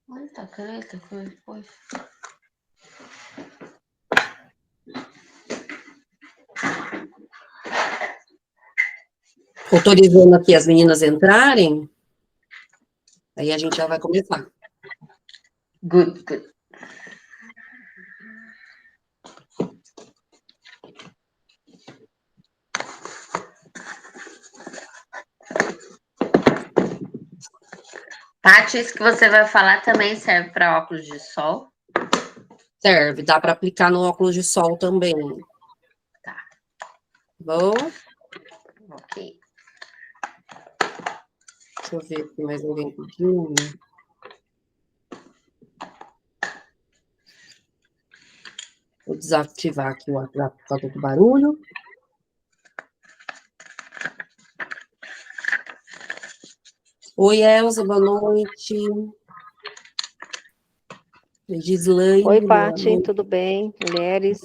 Quanta caneta que ele pôs. Autorizando aqui as meninas entrarem. Aí a gente já vai começar. Good, good. Paty, isso que você vai falar também serve para óculos de sol? Serve, dá para aplicar no óculos de sol também. Tá. Bom? Ok. Deixa eu ver aqui mais alguém pedindo. Vou desativar aqui o WhatsApp por causa do barulho. Oi, Elza, boa noite. Gislaine. Oi, Paty, tudo bem? Mulheres?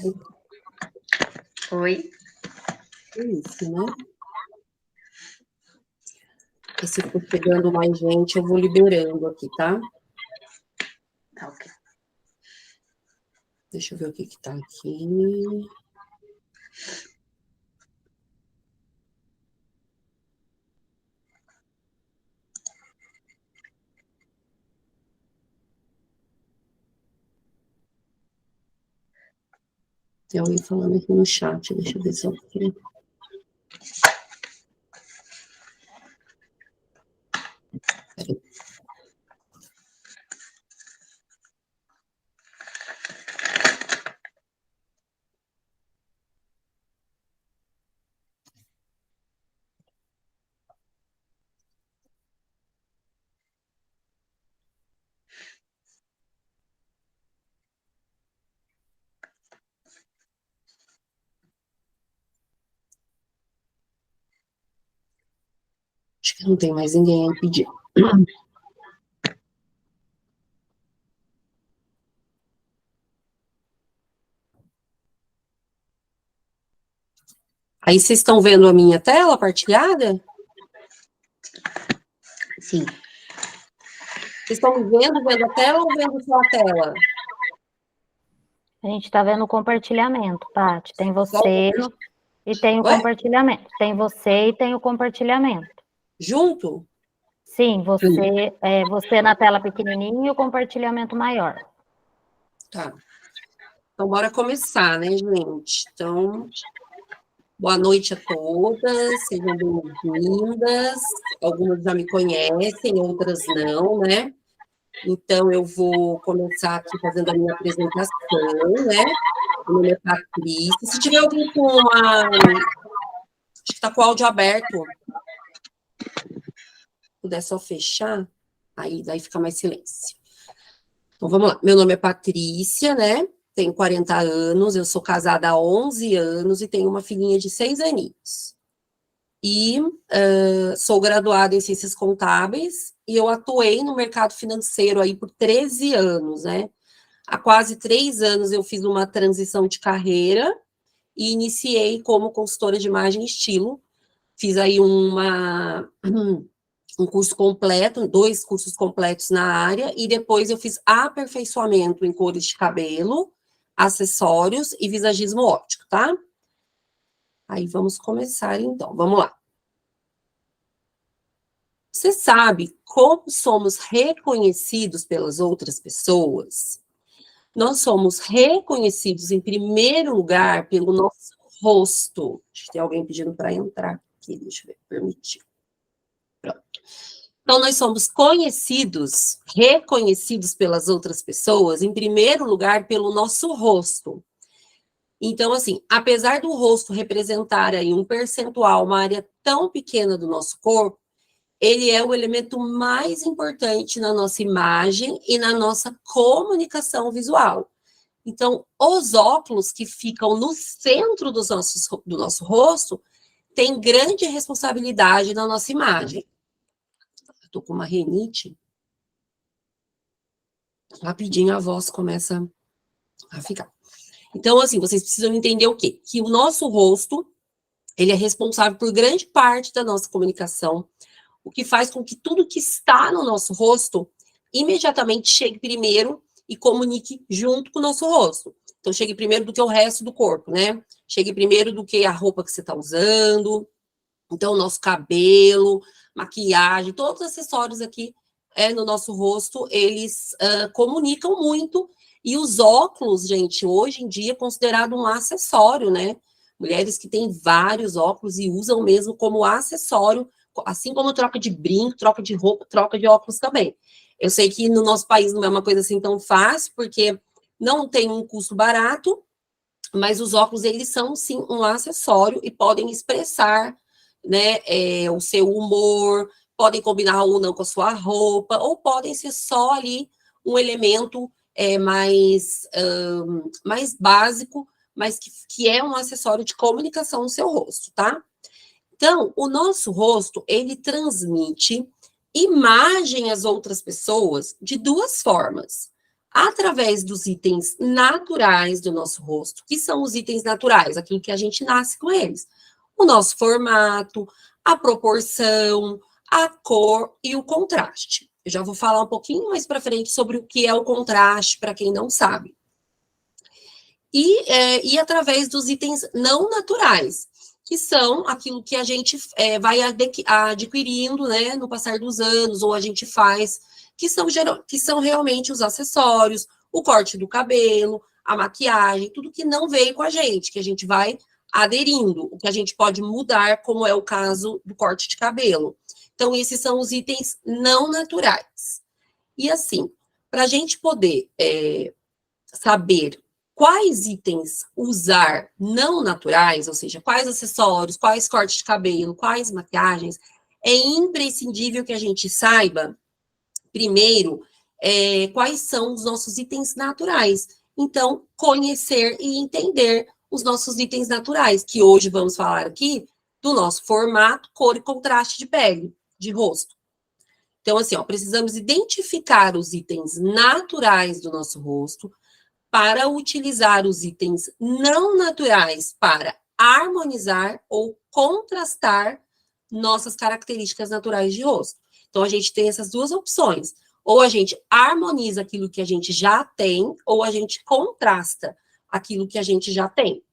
Oi. É isso, né? E se for chegando mais gente, eu vou liberando aqui, tá? Tá ok. Deixa eu ver o que tá aqui. Tem alguém falando aqui no chat, deixa eu ver se eu tenho. Peraí. Acho que não tem mais ninguém aí pedindo. Aí vocês estão vendo a minha tela partilhada? Sim. Vocês estão me vendo a tela ou vendo só a tela? A gente está vendo o compartilhamento, Paty. Tem você e tem o Oi? compartilhamento. Tem você e tem o compartilhamento. Junto? Sim, você na tela pequenininha e o compartilhamento maior. Tá. Então, bora começar, né, gente? Então, boa noite a todas, sejam bem-vindas. Algumas já me conhecem, outras não, né? Então, eu vou começar aqui fazendo a minha apresentação, né? Meu nome é Patrícia. Se tiver alguém com uma... Acho que está com o áudio aberto. Se puder só fechar, aí daí fica mais silêncio. Então, vamos lá. Meu nome é Patrícia, né? Tenho 40 anos, eu sou casada há 11 anos e tenho uma filhinha de 6 aninhos. E sou graduada em Ciências Contábeis e eu atuei no mercado financeiro aí por 13 anos, né? Há quase 3 anos eu fiz uma transição de carreira e iniciei como consultora de imagem e estilo. Fiz aí um curso completo, 2 cursos completos na área, e depois eu fiz aperfeiçoamento em cores de cabelo, acessórios e visagismo óptico, tá? Aí vamos começar então, vamos lá. Você sabe como somos reconhecidos pelas outras pessoas? Nós somos reconhecidos, em primeiro lugar, pelo nosso rosto. Acho que tem alguém pedindo para entrar aqui, deixa eu ver, permitir. Pronto. Então, nós somos conhecidos, reconhecidos pelas outras pessoas, em primeiro lugar, pelo nosso rosto. Então, assim, apesar do rosto representar aí um percentual, uma área tão pequena do nosso corpo, ele é o elemento mais importante na nossa imagem e na nossa comunicação visual. Então, os óculos que ficam no centro do nosso rosto têm grande responsabilidade na nossa imagem. Estou com uma rinite. Rapidinho a voz começa a ficar. Então, assim, vocês precisam entender o quê? Que o nosso rosto, ele é responsável por grande parte da nossa comunicação, o que faz com que tudo que está no nosso rosto imediatamente chegue primeiro e comunique junto com o nosso rosto. Então, chegue primeiro do que o resto do corpo, né? Chegue primeiro do que a roupa que você está usando. Então, o nosso cabelo, maquiagem, todos os acessórios aqui no nosso rosto, eles comunicam muito. E os óculos, gente, hoje em dia é considerado um acessório, né? Mulheres que têm vários óculos e usam mesmo como acessório, assim como troca de brinco, troca de roupa, troca de óculos também. Eu sei que no nosso país não é uma coisa assim tão fácil, porque não tem um custo barato, mas os óculos, eles são, sim, um acessório e podem expressar, né, o seu humor, podem combinar ou não com a sua roupa, ou podem ser só ali um elemento mais básico, mas que é um acessório de comunicação no seu rosto, tá? Então, o nosso rosto, ele transmite imagem às outras pessoas de duas formas. Através dos itens naturais do nosso rosto, que são os itens naturais, aquilo que a gente nasce com eles. O nosso formato, a proporção, a cor e o contraste. Eu já vou falar um pouquinho mais para frente sobre o que é o contraste, para quem não sabe. E através dos itens não naturais, que são aquilo que a gente vai adquirindo, né, no passar dos anos, ou a gente faz, que são realmente os acessórios, o corte do cabelo, a maquiagem, tudo que não veio com a gente, que a gente vai aderindo, o que a gente pode mudar, como é o caso do corte de cabelo. Então, esses são os itens não naturais. E assim, para a gente poder saber quais itens usar não naturais, ou seja, quais acessórios, quais cortes de cabelo, quais maquiagens, é imprescindível que a gente saiba, primeiro, quais são os nossos itens naturais. Então, conhecer e entender os nossos itens naturais, que hoje vamos falar aqui do nosso formato, cor e contraste de pele, de rosto. Então, assim, precisamos identificar os itens naturais do nosso rosto, para utilizar os itens não naturais para harmonizar ou contrastar nossas características naturais de rosto. Então, a gente tem essas duas opções. Ou a gente harmoniza aquilo que a gente já tem, ou a gente contrasta aquilo que a gente já tem.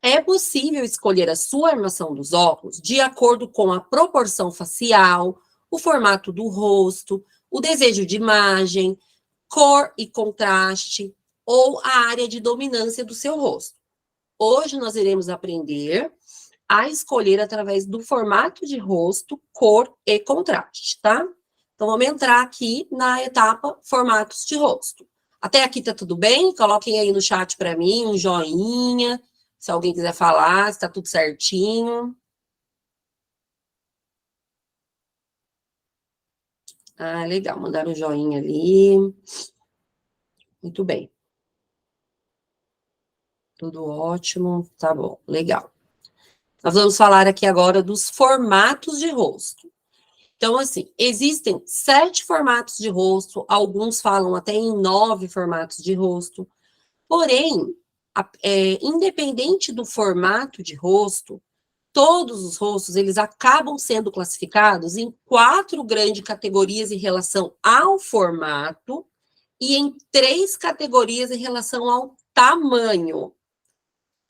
É possível escolher a sua armação dos óculos de acordo com a proporção facial, o formato do rosto, o desejo de imagem, cor e contraste, ou a área de dominância do seu rosto. Hoje nós iremos aprender a escolher através do formato de rosto, cor e contraste, tá? Então, vamos entrar aqui na etapa formatos de rosto. Até aqui tá tudo bem? Coloquem aí no chat para mim um joinha, se alguém quiser falar, se tá tudo certinho. Ah, legal, mandaram um joinha ali. Muito bem. Tudo ótimo, tá bom, legal. Nós vamos falar aqui agora dos formatos de rosto. Então, assim, existem 7 formatos de rosto, alguns falam até em 9 formatos de rosto. Porém, independente do formato de rosto, todos os rostos, eles acabam sendo classificados em 4 grandes categorias em relação ao formato e em 3 categorias em relação ao tamanho.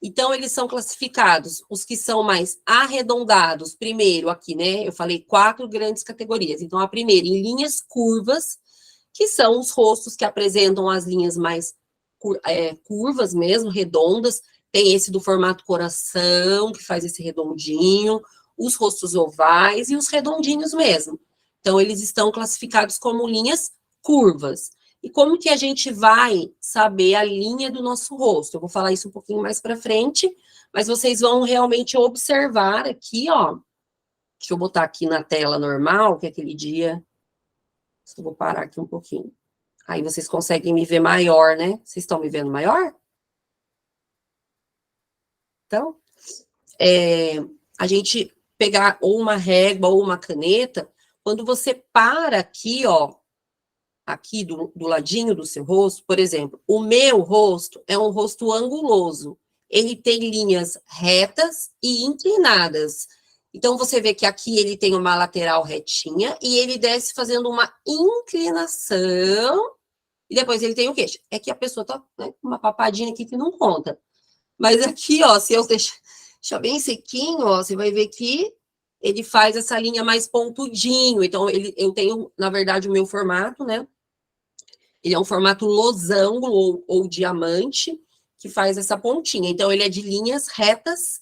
Então, eles são classificados, os que são mais arredondados, primeiro aqui, né, eu falei 4 grandes categorias. Então, a primeira, em linhas curvas, que são os rostos que apresentam as linhas mais curvas mesmo, redondas. Tem esse do formato coração, que faz esse redondinho, os rostos ovais e os redondinhos mesmo. Então, eles estão classificados como linhas curvas. E como que a gente vai saber a linha do nosso rosto? Eu vou falar isso um pouquinho mais para frente, mas vocês vão realmente observar aqui, ó. Deixa eu botar aqui na tela normal, que aquele dia... Eu vou parar aqui um pouquinho. Aí vocês conseguem me ver maior, né? Vocês estão me vendo maior? Então, a gente pegar ou uma régua ou uma caneta, quando você para aqui, ó, aqui do ladinho do seu rosto, por exemplo, o meu rosto é um rosto anguloso. Ele tem linhas retas e inclinadas. Então, você vê que aqui ele tem uma lateral retinha e ele desce fazendo uma inclinação e depois ele tem o queixo. É que a pessoa tá, né, com uma papadinha aqui que não conta. Mas aqui, ó, se eu deixar bem sequinho, ó, você vai ver que ele faz essa linha mais pontudinho. Então, eu tenho, na verdade, o meu formato, né? Ele é um formato losango ou diamante, que faz essa pontinha. Então, ele é de linhas retas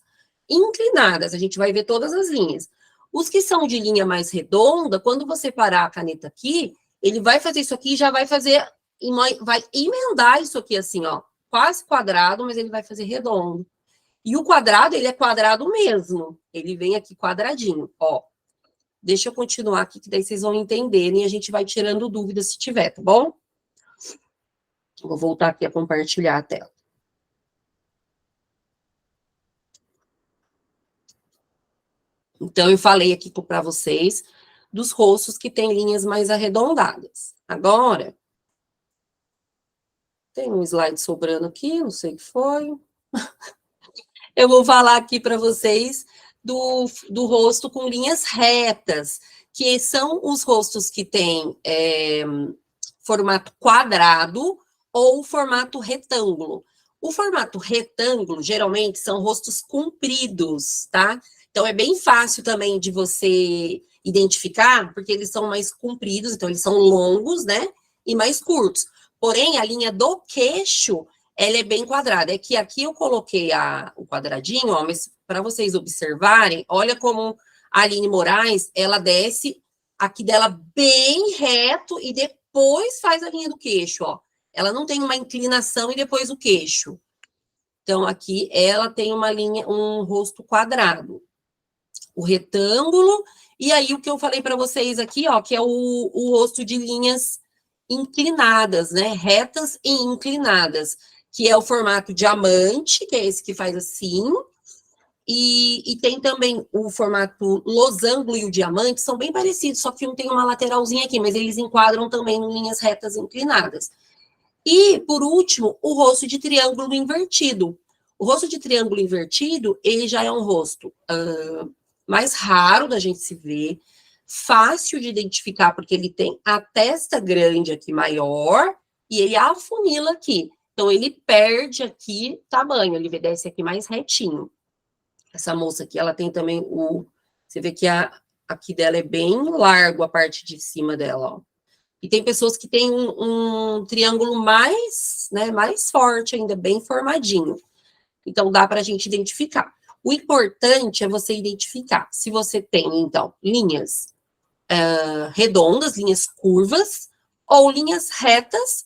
inclinadas. A gente vai ver todas as linhas. Os que são de linha mais redonda, quando você parar a caneta aqui, ele vai fazer isso aqui e já vai fazer, vai emendar isso aqui assim, ó. Quase quadrado, mas ele vai fazer redondo. E o quadrado, ele é quadrado mesmo. Ele vem aqui quadradinho, ó. Deixa eu continuar aqui, que daí vocês vão entenderem e a gente vai tirando dúvidas se tiver, tá bom? Vou voltar aqui a compartilhar a tela. Então, eu falei aqui para vocês dos rostos que têm linhas mais arredondadas. Agora, tem um slide sobrando aqui, não sei o que foi. Eu vou falar aqui para vocês do rosto com linhas retas, que são os rostos que têm formato quadrado ou formato retângulo. O formato retângulo, geralmente, são rostos compridos, tá? Então, é bem fácil também de você identificar, porque eles são mais compridos, então eles são longos, né? E mais curtos. Porém, a linha do queixo, ela é bem quadrada. É que aqui eu coloquei o quadradinho, ó, mas para vocês observarem, olha como a Aline Moraes, ela desce aqui dela bem reto e depois faz a linha do queixo, ó. Ela não tem uma inclinação e depois o queixo. Então, aqui ela tem uma linha, um rosto quadrado. O retângulo, e aí o que eu falei para vocês aqui, ó, que é o rosto de linhas inclinadas, né? Retas e inclinadas, que é o formato diamante, que é esse que faz assim, e tem também o formato losango e o diamante, são bem parecidos, só que um tem uma lateralzinha aqui, mas eles enquadram também em linhas retas inclinadas. E, por último, o rosto de triângulo invertido. O rosto de triângulo invertido, ele já é um rosto mais raro da gente se ver, fácil de identificar, porque ele tem a testa grande aqui maior e ele afunila aqui. Então, ele perde aqui tamanho, ele desce aqui mais retinho. Essa moça aqui, ela tem também você vê que aqui dela é bem largo a parte de cima dela, ó. E tem pessoas que têm um triângulo mais, né, mais forte ainda, bem formadinho. Então, dá para a gente identificar. O importante é você identificar se você tem, então, linhas redondas, linhas curvas, ou linhas retas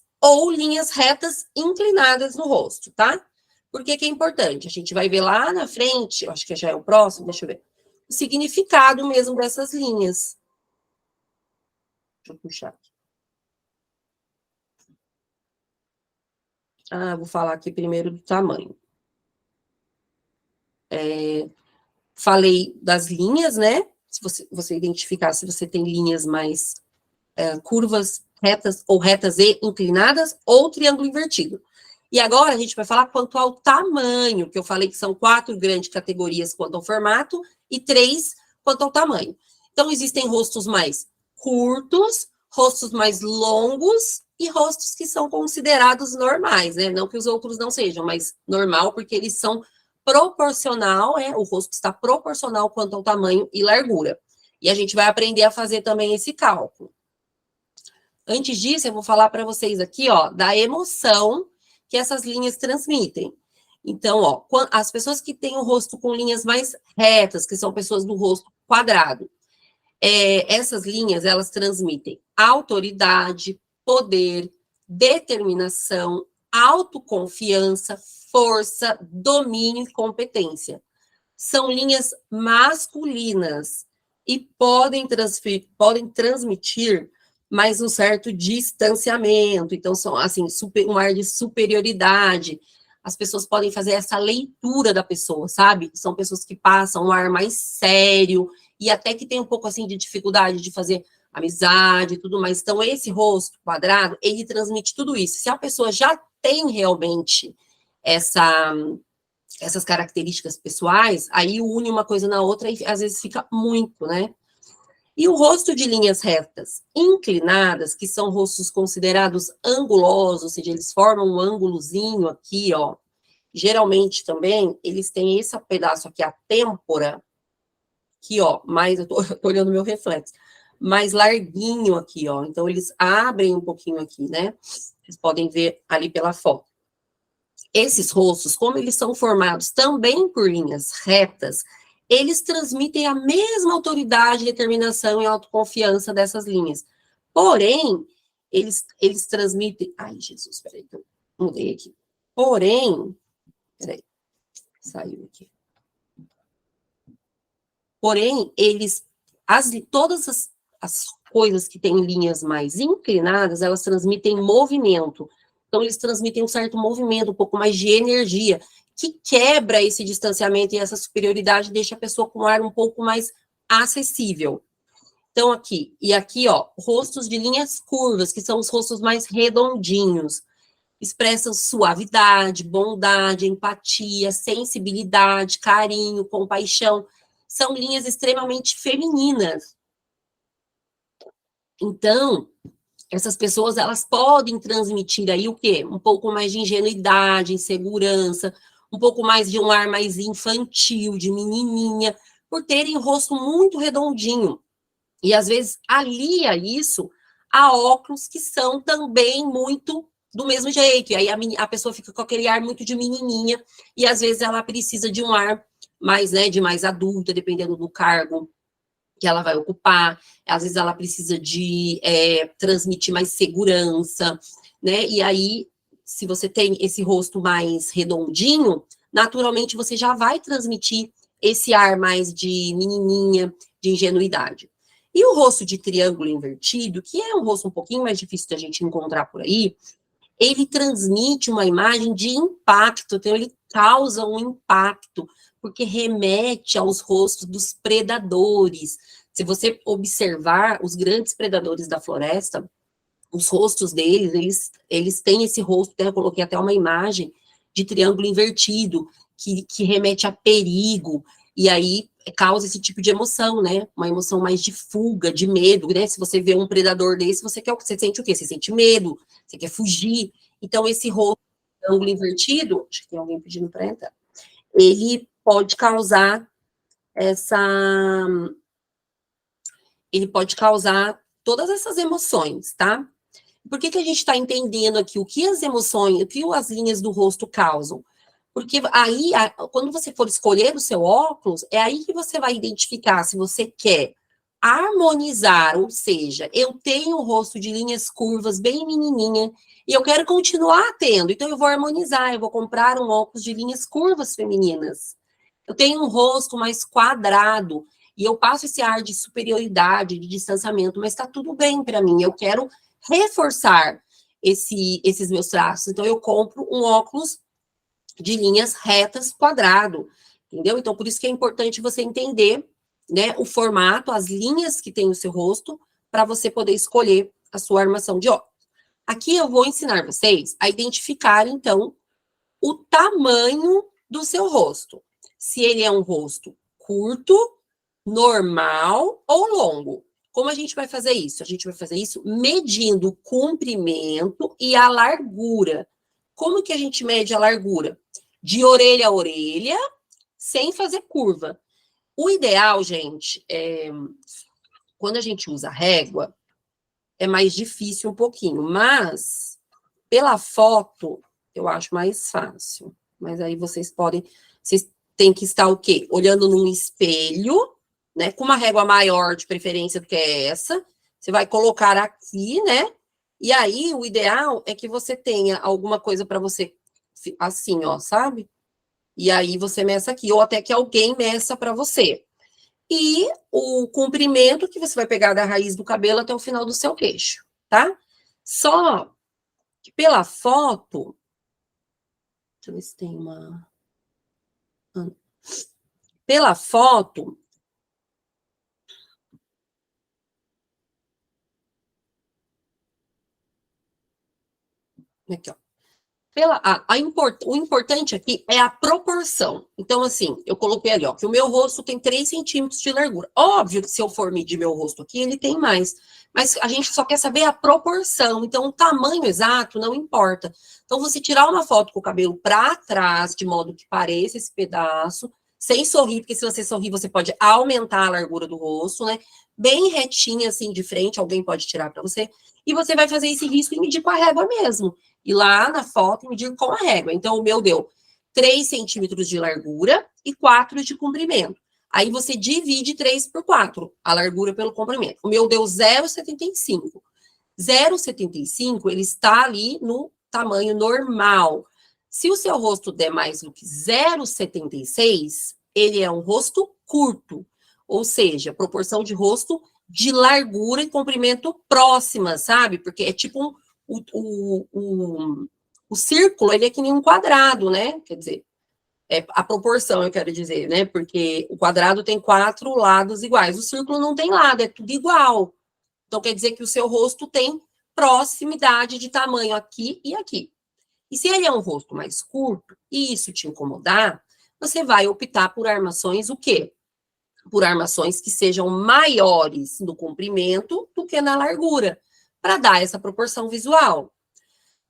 inclinadas no rosto, tá? Por que que é importante? A gente vai ver lá na frente, acho que já é o próximo, deixa eu ver, o significado mesmo dessas linhas. Deixa eu puxar aqui. Vou falar aqui primeiro do tamanho. Falei das linhas, né? Se você identificar se você tem linhas mais curvas, retas ou retas e inclinadas, ou triângulo invertido. E agora a gente vai falar quanto ao tamanho, que eu falei que são 4 grandes categorias quanto ao formato e 3 quanto ao tamanho. Então, existem rostos mais curtos, rostos mais longos e rostos que são considerados normais, né? Não que os outros não sejam, mas normal, porque eles são proporcional, o rosto está proporcional quanto ao tamanho e largura. E a gente vai aprender a fazer também esse cálculo. Antes disso, eu vou falar para vocês aqui, ó, da emoção que essas linhas transmitem. Então, ó, as pessoas que têm o rosto com linhas mais retas, que são pessoas do rosto quadrado, essas linhas, elas transmitem autoridade, poder, determinação, autoconfiança, força, domínio e competência. São linhas masculinas e podem transmitir mais um certo distanciamento. Então, são, assim, um ar de superioridade. As pessoas podem fazer essa leitura da pessoa, sabe? São pessoas que passam um ar mais sério e até que tem um pouco, assim, de dificuldade de fazer amizade e tudo mais. Então, esse rosto quadrado, ele transmite tudo isso. Se a pessoa já tem realmente essa essas características pessoais, aí une uma coisa na outra e às vezes fica muito, né? E o rosto de linhas retas inclinadas, que são rostos considerados angulosos, ou seja, eles formam um ângulozinho aqui, ó. Geralmente também, eles têm esse pedaço aqui, a têmpora, aqui, ó, mais, eu tô olhando meu reflexo, mais larguinho aqui, ó. Então, eles abrem um pouquinho aqui, né? Vocês podem ver ali pela foto. Esses rostos, como eles são formados também por linhas retas, eles transmitem a mesma autoridade, determinação e autoconfiança dessas linhas. Porém, eles transmitem... Ai, Jesus, peraí, que eu mudei aqui. Porém, peraí, saiu aqui. Porém, todas as coisas que têm linhas mais inclinadas, elas transmitem movimento. Então, eles transmitem um certo movimento, um pouco mais de energia, que quebra esse distanciamento e essa superioridade, deixa a pessoa com um ar um pouco mais acessível. Então, aqui, e aqui, ó, rostos de linhas curvas, que são os rostos mais redondinhos, expressam suavidade, bondade, empatia, sensibilidade, carinho, compaixão. São linhas extremamente femininas. Então, essas pessoas, elas podem transmitir aí o quê? Um pouco mais de ingenuidade, insegurança, um pouco mais de um ar mais infantil, de menininha, por terem o rosto muito redondinho. E, às vezes, alia isso a óculos que são também muito do mesmo jeito. E aí a pessoa fica com aquele ar muito de menininha, e, às vezes, ela precisa de um ar mais, né, de mais adulta, dependendo do cargo que ela vai ocupar, às vezes ela precisa de transmitir mais segurança, né, e aí, se você tem esse rosto mais redondinho, naturalmente você já vai transmitir esse ar mais de menininha, de ingenuidade. E o rosto de triângulo invertido, que é um rosto um pouquinho mais difícil da gente encontrar por aí, ele transmite uma imagem de impacto, então ele causa um impacto, porque remete aos rostos dos predadores. Se você observar os grandes predadores da floresta, os rostos deles, eles têm esse rosto, eu coloquei até uma imagem de triângulo invertido, que remete a perigo, e aí causa esse tipo de emoção, né? Uma emoção mais de fuga, de medo, né? Se você vê um predador desse, você sente o quê? Você sente medo, você quer fugir. Então, esse rosto triângulo invertido, acho que tem alguém pedindo para entrar, ele pode causar essa... Ele pode causar todas essas emoções, tá? Por que a gente está entendendo aqui o que as emoções, o que as linhas do rosto causam? Porque aí, quando você for escolher o seu óculos, é aí que você vai identificar se você quer harmonizar, ou seja, eu tenho o rosto de linhas curvas bem menininha, e eu quero continuar tendo, então eu vou harmonizar, eu vou comprar um óculos de linhas curvas femininas. Eu tenho um rosto mais quadrado, e eu passo esse ar de superioridade, de distanciamento, mas está tudo bem para mim, eu quero reforçar esses meus traços, então eu compro um óculos de linhas retas, quadrado, entendeu? Então, por isso que é importante você entender, né, o formato, as linhas que tem o seu rosto, para você poder escolher a sua armação de óculos. Aqui eu vou ensinar vocês a identificar, então, o tamanho do seu rosto. Se ele é um rosto curto, normal ou longo. Como a gente vai fazer isso? A gente vai fazer isso medindo o comprimento e a largura. Como que a gente mede a largura? De orelha a orelha, sem fazer curva. O ideal, gente, quando a gente usa régua, é mais difícil um pouquinho, mas pela foto eu acho mais fácil. Mas aí vocês têm que estar o quê? Olhando num espelho, né? Com uma régua maior de preferência do que essa. Você vai colocar aqui, né? E aí, o ideal é que você tenha alguma coisa para você, assim, ó, sabe? E aí, você meça aqui, ou até que alguém meça para você. E o comprimento que você vai pegar da raiz do cabelo até o final do seu queixo, tá? Só que pela foto... Deixa eu ver se tem uma... Pela foto... Aqui, ó. O importante aqui é a proporção. Então, assim, eu coloquei ali, ó, que o meu rosto tem 3 centímetros de largura. Óbvio que se eu for medir meu rosto aqui, ele tem mais. Mas a gente só quer saber a proporção. Então, o tamanho exato não importa. Então, você tirar uma foto com o cabelo para trás, de modo que pareça esse pedaço, sem sorrir, porque se você sorrir, você pode aumentar a largura do rosto, né? Bem retinha, assim, de frente, alguém pode tirar para você. E você vai fazer esse risco e medir com a régua mesmo. E lá na foto medir com a régua. Então, o meu deu 3 centímetros de largura e 4 de comprimento. Aí você divide 3 por 4, a largura pelo comprimento. O meu deu 0,75. 0,75, ele está ali no tamanho normal. Se o seu rosto der mais do que 0,76, ele é um rosto curto. Ou seja, proporção de rosto de largura e comprimento próxima, sabe? Porque é tipo o círculo, ele é que nem um quadrado, né? Quer dizer, é a proporção, eu quero dizer, né? Porque o quadrado tem 4 lados iguais. O círculo não tem lado, é tudo igual. Então, quer dizer que o seu rosto tem proximidade de tamanho aqui e aqui. E se ele é um rosto mais curto, e isso te incomodar, você vai optar por armações o quê? Por armações que sejam maiores no comprimento do que na largura, para dar essa proporção visual.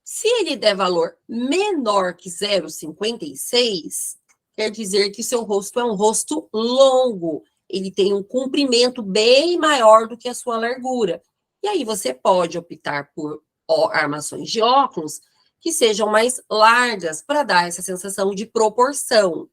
Se ele der valor menor que 0,56, quer dizer que seu rosto é um rosto longo. Ele tem um comprimento bem maior do que a sua largura. E aí você pode optar por armações de óculos que sejam mais largas para dar essa sensação de proporção.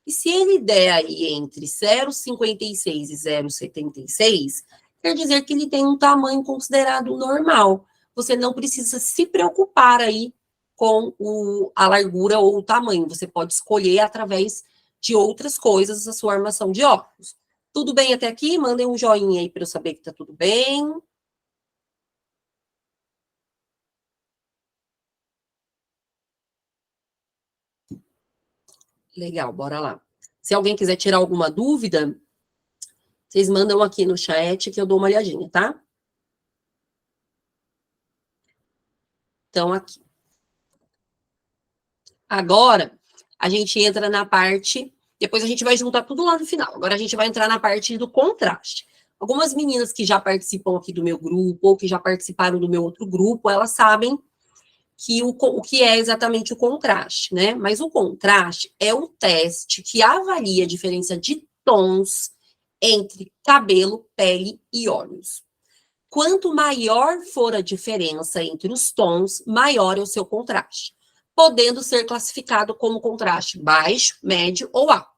E se ele der aí entre 0,56 e 0,76, quer dizer que ele tem um tamanho considerado normal. Você não precisa se preocupar aí com a largura ou o tamanho. Você pode escolher através de outras coisas a sua armação de óculos. Tudo bem até aqui? Mandem um joinha aí para eu saber que tá tudo bem. Legal, bora lá. Se alguém quiser tirar alguma dúvida, vocês mandam aqui no chat que eu dou uma olhadinha, tá? Então, aqui. Agora, a gente entra na parte... Depois a gente vai juntar tudo lá no final. Agora a gente vai entrar na parte do contraste. Algumas meninas que já participam aqui do meu grupo, ou que já participaram do meu outro grupo, elas sabem que o que é exatamente o contraste, né? Mas o contraste é um teste que avalia a diferença de tons entre cabelo, pele e olhos. Quanto maior for a diferença entre os tons, maior é o seu contraste, podendo ser classificado como contraste baixo, médio ou alto.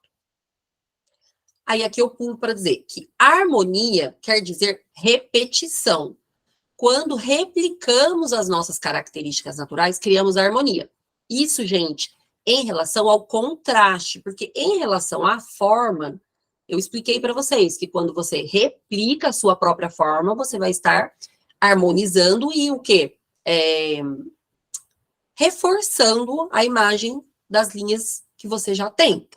Aí aqui eu pulo para dizer que harmonia quer dizer repetição. Quando replicamos as nossas características naturais, criamos a harmonia. Isso, gente, em relação ao contraste, porque em relação à forma, eu expliquei para vocês que quando você replica a sua própria forma, você vai estar harmonizando e o quê? Reforçando a imagem das linhas que você já tem.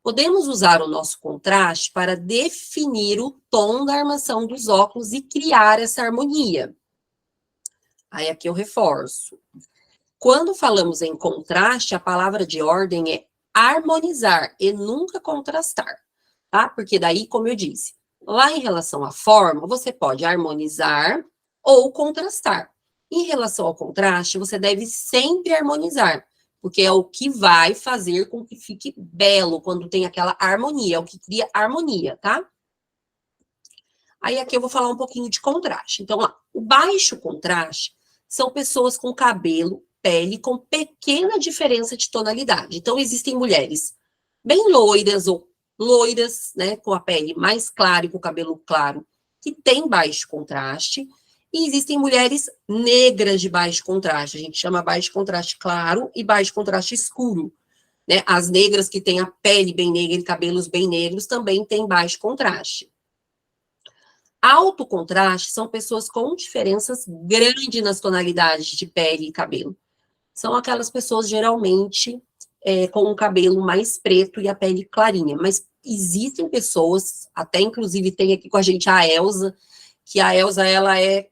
Podemos usar o nosso contraste para definir o tom da armação dos óculos e criar essa harmonia. Aí aqui eu reforço. Quando falamos em contraste, a palavra de ordem é harmonizar e nunca contrastar, tá? Porque daí, como eu disse, lá em relação à forma, você pode harmonizar ou contrastar. Em relação ao contraste, você deve sempre harmonizar, porque é o que vai fazer com que fique belo quando tem aquela harmonia, é o que cria harmonia, tá? Aí aqui eu vou falar um pouquinho de contraste. Então, ó, o baixo contraste são pessoas com cabelo, pele com pequena diferença de tonalidade. Então, existem mulheres bem loiras ou loiras, né, com a pele mais clara e com o cabelo claro, que tem baixo contraste. E existem mulheres negras de baixo contraste. A gente chama baixo contraste claro e baixo contraste escuro. Né? As negras que têm a pele bem negra e cabelos bem negros também têm baixo contraste. Alto contraste são pessoas com diferenças grandes nas tonalidades de pele e cabelo. São aquelas pessoas, geralmente, com o cabelo mais preto e a pele clarinha. Mas existem pessoas, até inclusive tem aqui com a gente a Elza, que a Elza, ela é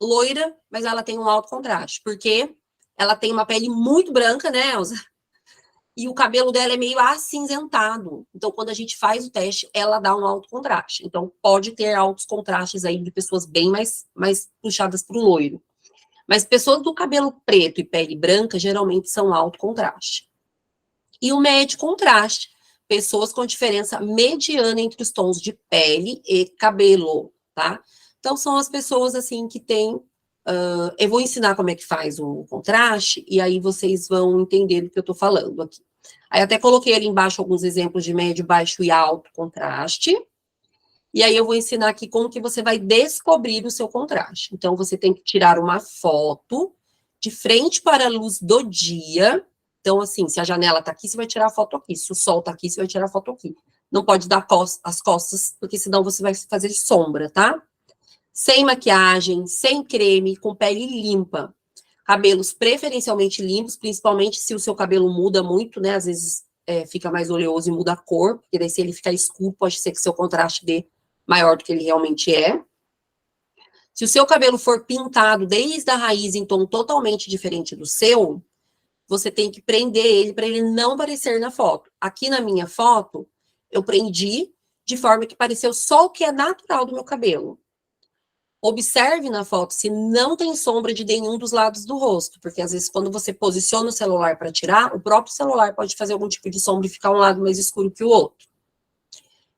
loira, mas ela tem um alto contraste, porque ela tem uma pele muito branca, né, Elza? E o cabelo dela é meio acinzentado. Então, quando a gente faz o teste, ela dá um alto contraste. Então, pode ter altos contrastes aí de pessoas bem mais puxadas para o loiro. Mas pessoas do cabelo preto e pele branca, geralmente são alto contraste. E o médio contraste, pessoas com diferença mediana entre os tons de pele e cabelo, tá? Então, são as pessoas, assim, que têm... eu vou ensinar como é que faz o contraste, e aí vocês vão entender do que eu tô falando aqui. Aí, até coloquei ali embaixo alguns exemplos de médio, baixo e alto contraste. E aí, eu vou ensinar aqui como que você vai descobrir o seu contraste. Então, você tem que tirar uma foto de frente para a luz do dia. Então, assim, se a janela tá aqui, você vai tirar a foto aqui. Se o sol tá aqui, você vai tirar a foto aqui. Não pode dar as costas, porque senão você vai fazer sombra, tá? Sem maquiagem, sem creme, com pele limpa. Cabelos preferencialmente limpos, principalmente se o seu cabelo muda muito, né? Às vezes fica mais oleoso e muda a cor, porque daí se ele ficar escuro, pode ser que seu contraste dê maior do que ele realmente é. Se o seu cabelo for pintado desde a raiz em tom totalmente diferente do seu, você tem que prender ele para ele não aparecer na foto. Aqui na minha foto, eu prendi de forma que pareceu só o que é natural do meu cabelo. Observe na foto se não tem sombra de nenhum dos lados do rosto, porque às vezes quando você posiciona o celular para tirar, o próprio celular pode fazer algum tipo de sombra e ficar um lado mais escuro que o outro.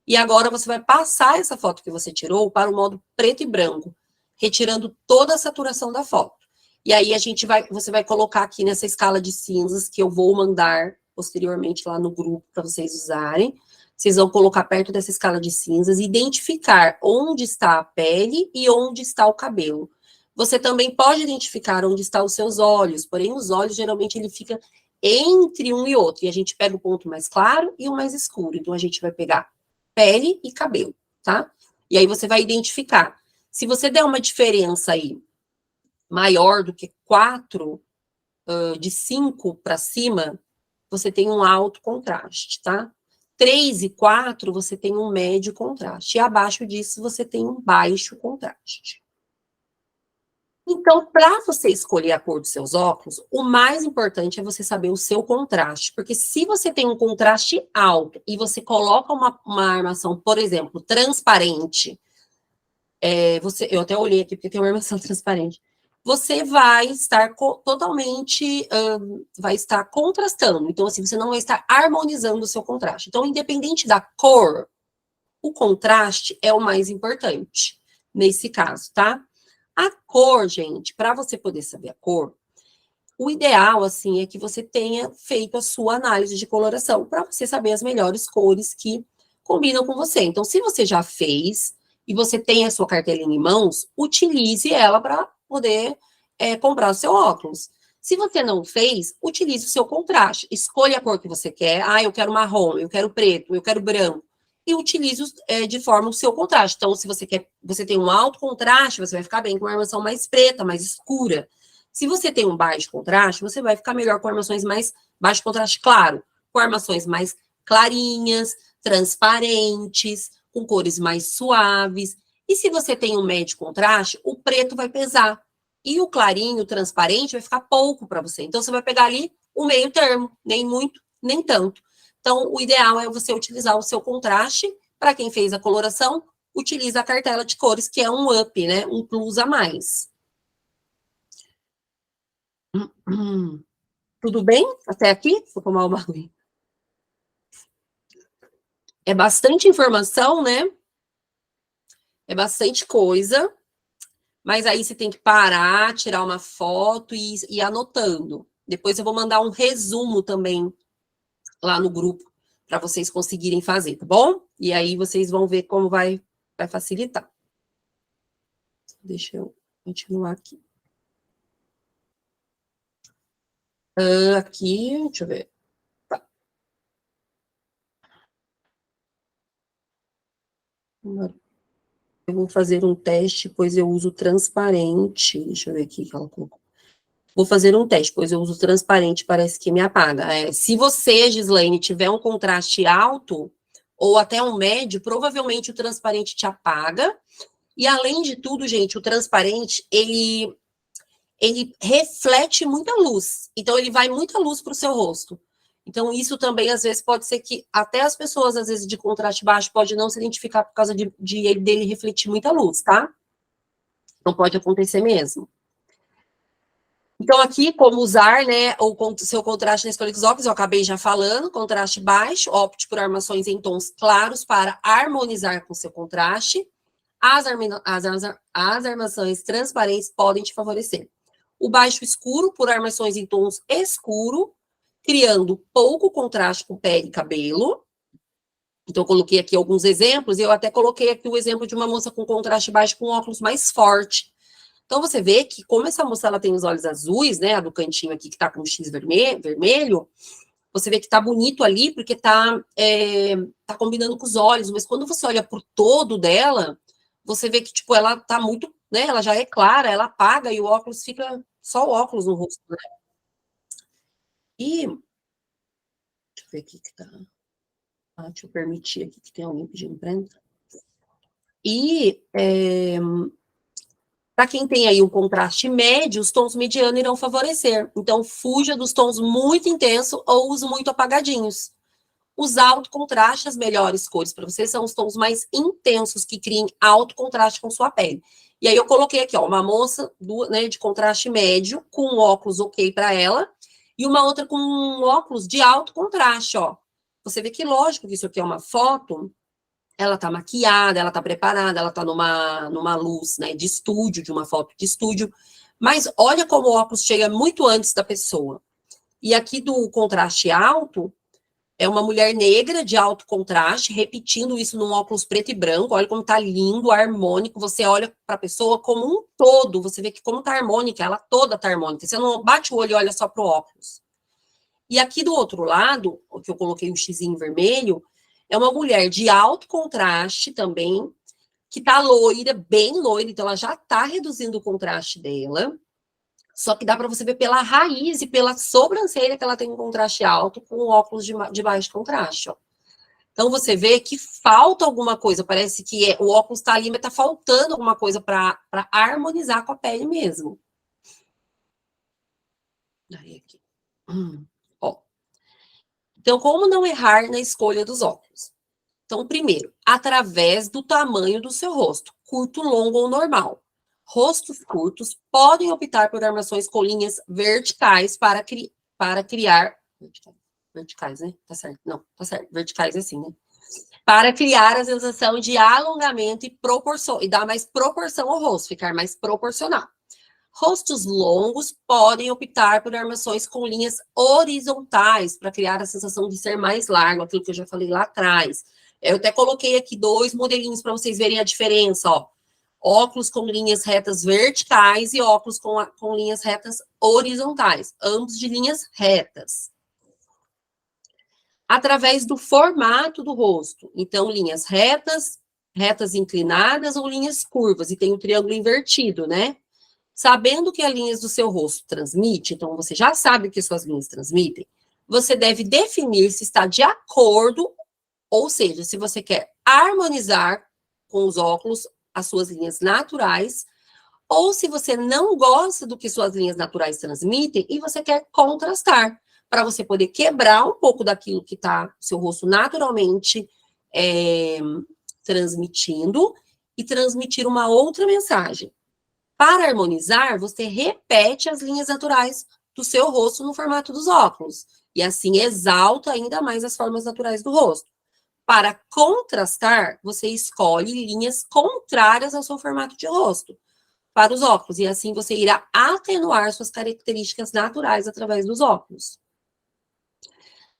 E agora você vai passar essa foto que você tirou para o modo preto e branco, retirando toda a saturação da foto. E aí você vai colocar aqui nessa escala de cinzas que eu vou mandar posteriormente lá no grupo para vocês usarem. Vocês vão colocar perto dessa escala de cinzas e identificar onde está a pele e onde está o cabelo. Você também pode identificar onde estão os seus olhos, porém os olhos geralmente ele fica entre um e outro. E a gente pega o ponto mais claro e o mais escuro. Então a gente vai pegar pele e cabelo, tá? E aí você vai identificar. Se você der uma diferença aí maior do que 4, de 5 para cima, você tem um alto contraste, tá? 3 e 4, você tem um médio contraste. E abaixo disso, você tem um baixo contraste. Então, para você escolher a cor dos seus óculos, o mais importante é você saber o seu contraste. Porque se você tem um contraste alto e você coloca uma armação, por exemplo, transparente, eu até olhei aqui porque tem uma armação transparente, você vai estar totalmente, vai estar contrastando. Então, assim, você não vai estar harmonizando o seu contraste. Então, independente da cor, o contraste é o mais importante nesse caso, tá? A cor, gente, para você poder saber a cor, o ideal, assim, é que você tenha feito a sua análise de coloração para você saber as melhores cores que combinam com você. Então, se você já fez e você tem a sua cartelinha em mãos, utilize ela para poder comprar o seu óculos. Se você não fez, utilize o seu contraste. Escolha a cor que você quer. Ah, eu quero marrom, eu quero preto, eu quero branco. E utilize de forma o seu contraste. Então, se você tem um alto contraste, você vai ficar bem com uma armação mais preta, mais escura. Se você tem um baixo contraste, você vai ficar melhor com armações mais baixo contraste claro, com armações mais clarinhas, transparentes, com cores mais suaves. E se você tem um médio contraste, o preto vai pesar. E o clarinho, o transparente, vai ficar pouco para você. Então, você vai pegar ali o meio termo, nem muito, nem tanto. Então, o ideal é você utilizar o seu contraste. Para quem fez a coloração, utiliza a cartela de cores, que é um up, né? Um plus a mais. Tudo bem? Até aqui? Vou tomar uma aguinha. É bastante informação, né? É bastante coisa. Mas aí você tem que parar, tirar uma foto e ir anotando. Depois eu vou mandar um resumo também lá no grupo para vocês conseguirem fazer, tá bom? E aí vocês vão ver como vai facilitar. Deixa eu continuar aqui. Aqui, deixa eu ver. Tá. Eu vou fazer um teste, pois eu uso transparente. Deixa eu ver aqui que ela colocou. Vou fazer um teste, pois eu uso transparente, parece que me apaga. Se você, Gislaine, tiver um contraste alto, ou até um médio, provavelmente o transparente te apaga. E além de tudo, gente, o transparente, ele ele reflete muita luz. Então, ele vai muita luz para o seu rosto. Então, isso também, às vezes, pode ser que até as pessoas, às vezes, de contraste baixo, pode não se identificar por causa dele refletir muita luz, tá? Não pode acontecer mesmo. Então, aqui, como usar, né, o seu contraste na escolha dos óculos, eu acabei já falando, contraste baixo, opte por armações em tons claros para harmonizar com seu contraste. As armações transparentes podem te favorecer. O baixo escuro por armações em tons escuro, criando pouco contraste com pele e cabelo. Então, eu coloquei aqui alguns exemplos, e eu até coloquei aqui o exemplo de uma moça com contraste baixo com óculos mais forte. Então, você vê que, como essa moça ela tem os olhos azuis, né, a do cantinho aqui, que tá com o X vermelho, você vê que tá bonito ali, porque tá combinando com os olhos, mas quando você olha pro todo dela, você vê que, tipo, ela tá muito, né, ela já é clara, ela apaga e o óculos fica só o óculos no rosto, né? E, deixa eu ver aqui que tá, deixa eu permitir aqui que tem alguém pedindo pra entrar. E, para quem tem aí um contraste médio, os tons medianos irão favorecer. Então, fuja dos tons muito intensos ou os muito apagadinhos. Os alto contraste, as melhores cores para você são os tons mais intensos, que criem alto contraste com sua pele. E aí eu coloquei aqui, ó, uma moça né, de contraste médio, com um óculos ok para ela, e uma outra com um óculos de alto contraste, ó. Você vê que lógico que isso aqui é uma foto, ela tá maquiada, ela tá preparada, ela tá numa luz, né, de estúdio, de uma foto de estúdio, mas olha como o óculos chega muito antes da pessoa. E aqui do contraste alto, é uma mulher negra de alto contraste, repetindo isso num óculos preto e branco, olha como tá lindo, harmônico, você olha para a pessoa como um todo, você vê que como tá harmônica, ela toda tá harmônica, você não bate o olho e olha só pro óculos. E aqui do outro lado, o que eu coloquei o xizinho vermelho, é uma mulher de alto contraste também, que tá loira, bem loira, então ela já tá reduzindo o contraste dela, só que dá para você ver pela raiz e pela sobrancelha que ela tem um contraste alto com óculos de baixo contraste, ó. Então você vê que falta alguma coisa, parece que o óculos tá ali, mas tá faltando alguma coisa para harmonizar com a pele mesmo. Daí aqui. Ó. Então, como não errar na escolha dos óculos? Então, primeiro, através do tamanho do seu rosto, curto, longo ou normal. Rostos curtos podem optar por armações com linhas verticais para criar... Verticais, né? Tá certo. Não, tá certo. Verticais é assim, né? Para criar a sensação de alongamento e proporção, e dar mais proporção ao rosto, ficar mais proporcional. Rostos longos podem optar por armações com linhas horizontais para criar a sensação de ser mais largo, aquilo que eu já falei lá atrás. Eu até coloquei aqui 2 modelinhos para vocês verem a diferença, ó. Óculos com linhas retas verticais e óculos com linhas retas horizontais, ambos de linhas retas. Através do formato do rosto. Então, linhas retas, retas inclinadas ou linhas curvas. E tem o triângulo invertido, né? Sabendo que as linhas do seu rosto transmite, então você já sabe o que suas linhas transmitem, você deve definir se está de acordo, ou seja, se você quer harmonizar com os óculos as suas linhas naturais, ou se você não gosta do que suas linhas naturais transmitem e você quer contrastar, para você poder quebrar um pouco daquilo que está seu rosto naturalmente transmitindo e transmitir uma outra mensagem. Para harmonizar, você repete as linhas naturais do seu rosto no formato dos óculos. E assim exalta ainda mais as formas naturais do rosto. Para contrastar, você escolhe linhas contrárias ao seu formato de rosto para os óculos. E assim você irá atenuar suas características naturais através dos óculos.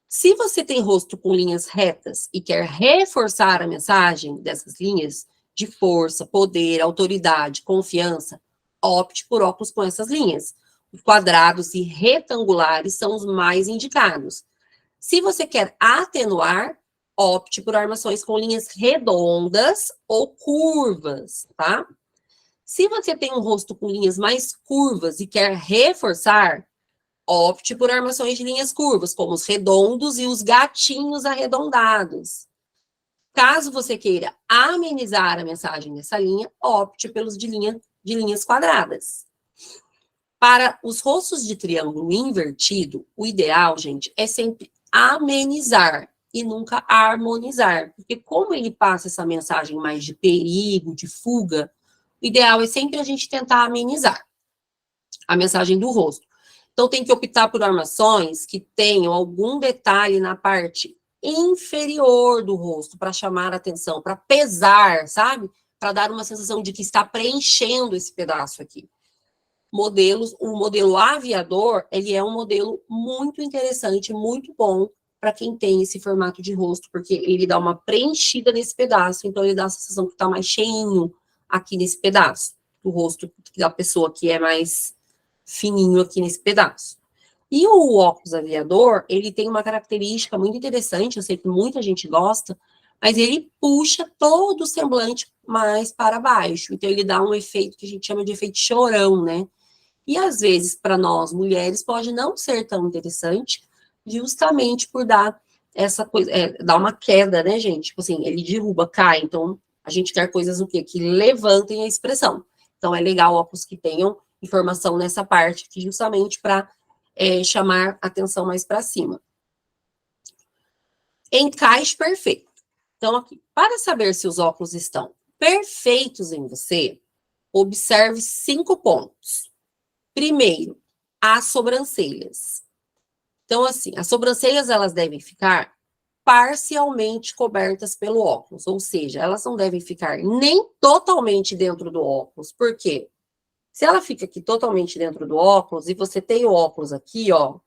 Se você tem rosto com linhas retas e quer reforçar a mensagem dessas linhas de força, poder, autoridade, confiança, opte por óculos com essas linhas. Os quadrados e retangulares são os mais indicados. Se você quer atenuar, opte por armações com linhas redondas ou curvas, tá? Se você tem um rosto com linhas mais curvas e quer reforçar, opte por armações de linhas curvas, como os redondos e os gatinhos arredondados. Caso você queira amenizar a mensagem dessa linha, opte pelos de linhas quadradas. Para os rostos de triângulo invertido, o ideal, gente, é sempre amenizar e nunca harmonizar. Porque como ele passa essa mensagem mais de perigo, de fuga, o ideal é sempre a gente tentar amenizar a mensagem do rosto. Então, tem que optar por armações que tenham algum detalhe na parte inferior do rosto, para chamar a atenção, para pesar, sabe? Para dar uma sensação de que está preenchendo esse pedaço aqui. O modelo aviador, ele é um modelo muito interessante, muito bom para quem tem esse formato de rosto, porque ele dá uma preenchida nesse pedaço, então ele dá a sensação que está mais cheinho aqui nesse pedaço, do rosto da pessoa que é mais fininho aqui nesse pedaço. E o óculos aviador, ele tem uma característica muito interessante, eu sei que muita gente gosta, mas ele puxa todo o semblante mais para baixo, então ele dá um efeito que a gente chama de efeito chorão, né? E às vezes, para nós mulheres, pode não ser tão interessante, justamente por dar essa coisa, dar uma queda, né, gente? Tipo assim, ele derruba, cai, então a gente quer coisas o quê? Que levantem a expressão. Então é legal óculos que tenham informação nessa parte aqui, justamente para chamar atenção mais para cima. Encaixe perfeito. Então, aqui, para saber se os óculos estão perfeitos em você, observe 5 pontos. Primeiro, as sobrancelhas. Então, assim, as sobrancelhas, elas devem ficar parcialmente cobertas pelo óculos, ou seja, elas não devem ficar nem totalmente dentro do óculos. Por quê? Se ela fica aqui totalmente dentro do óculos, e você tem o óculos aqui, ó,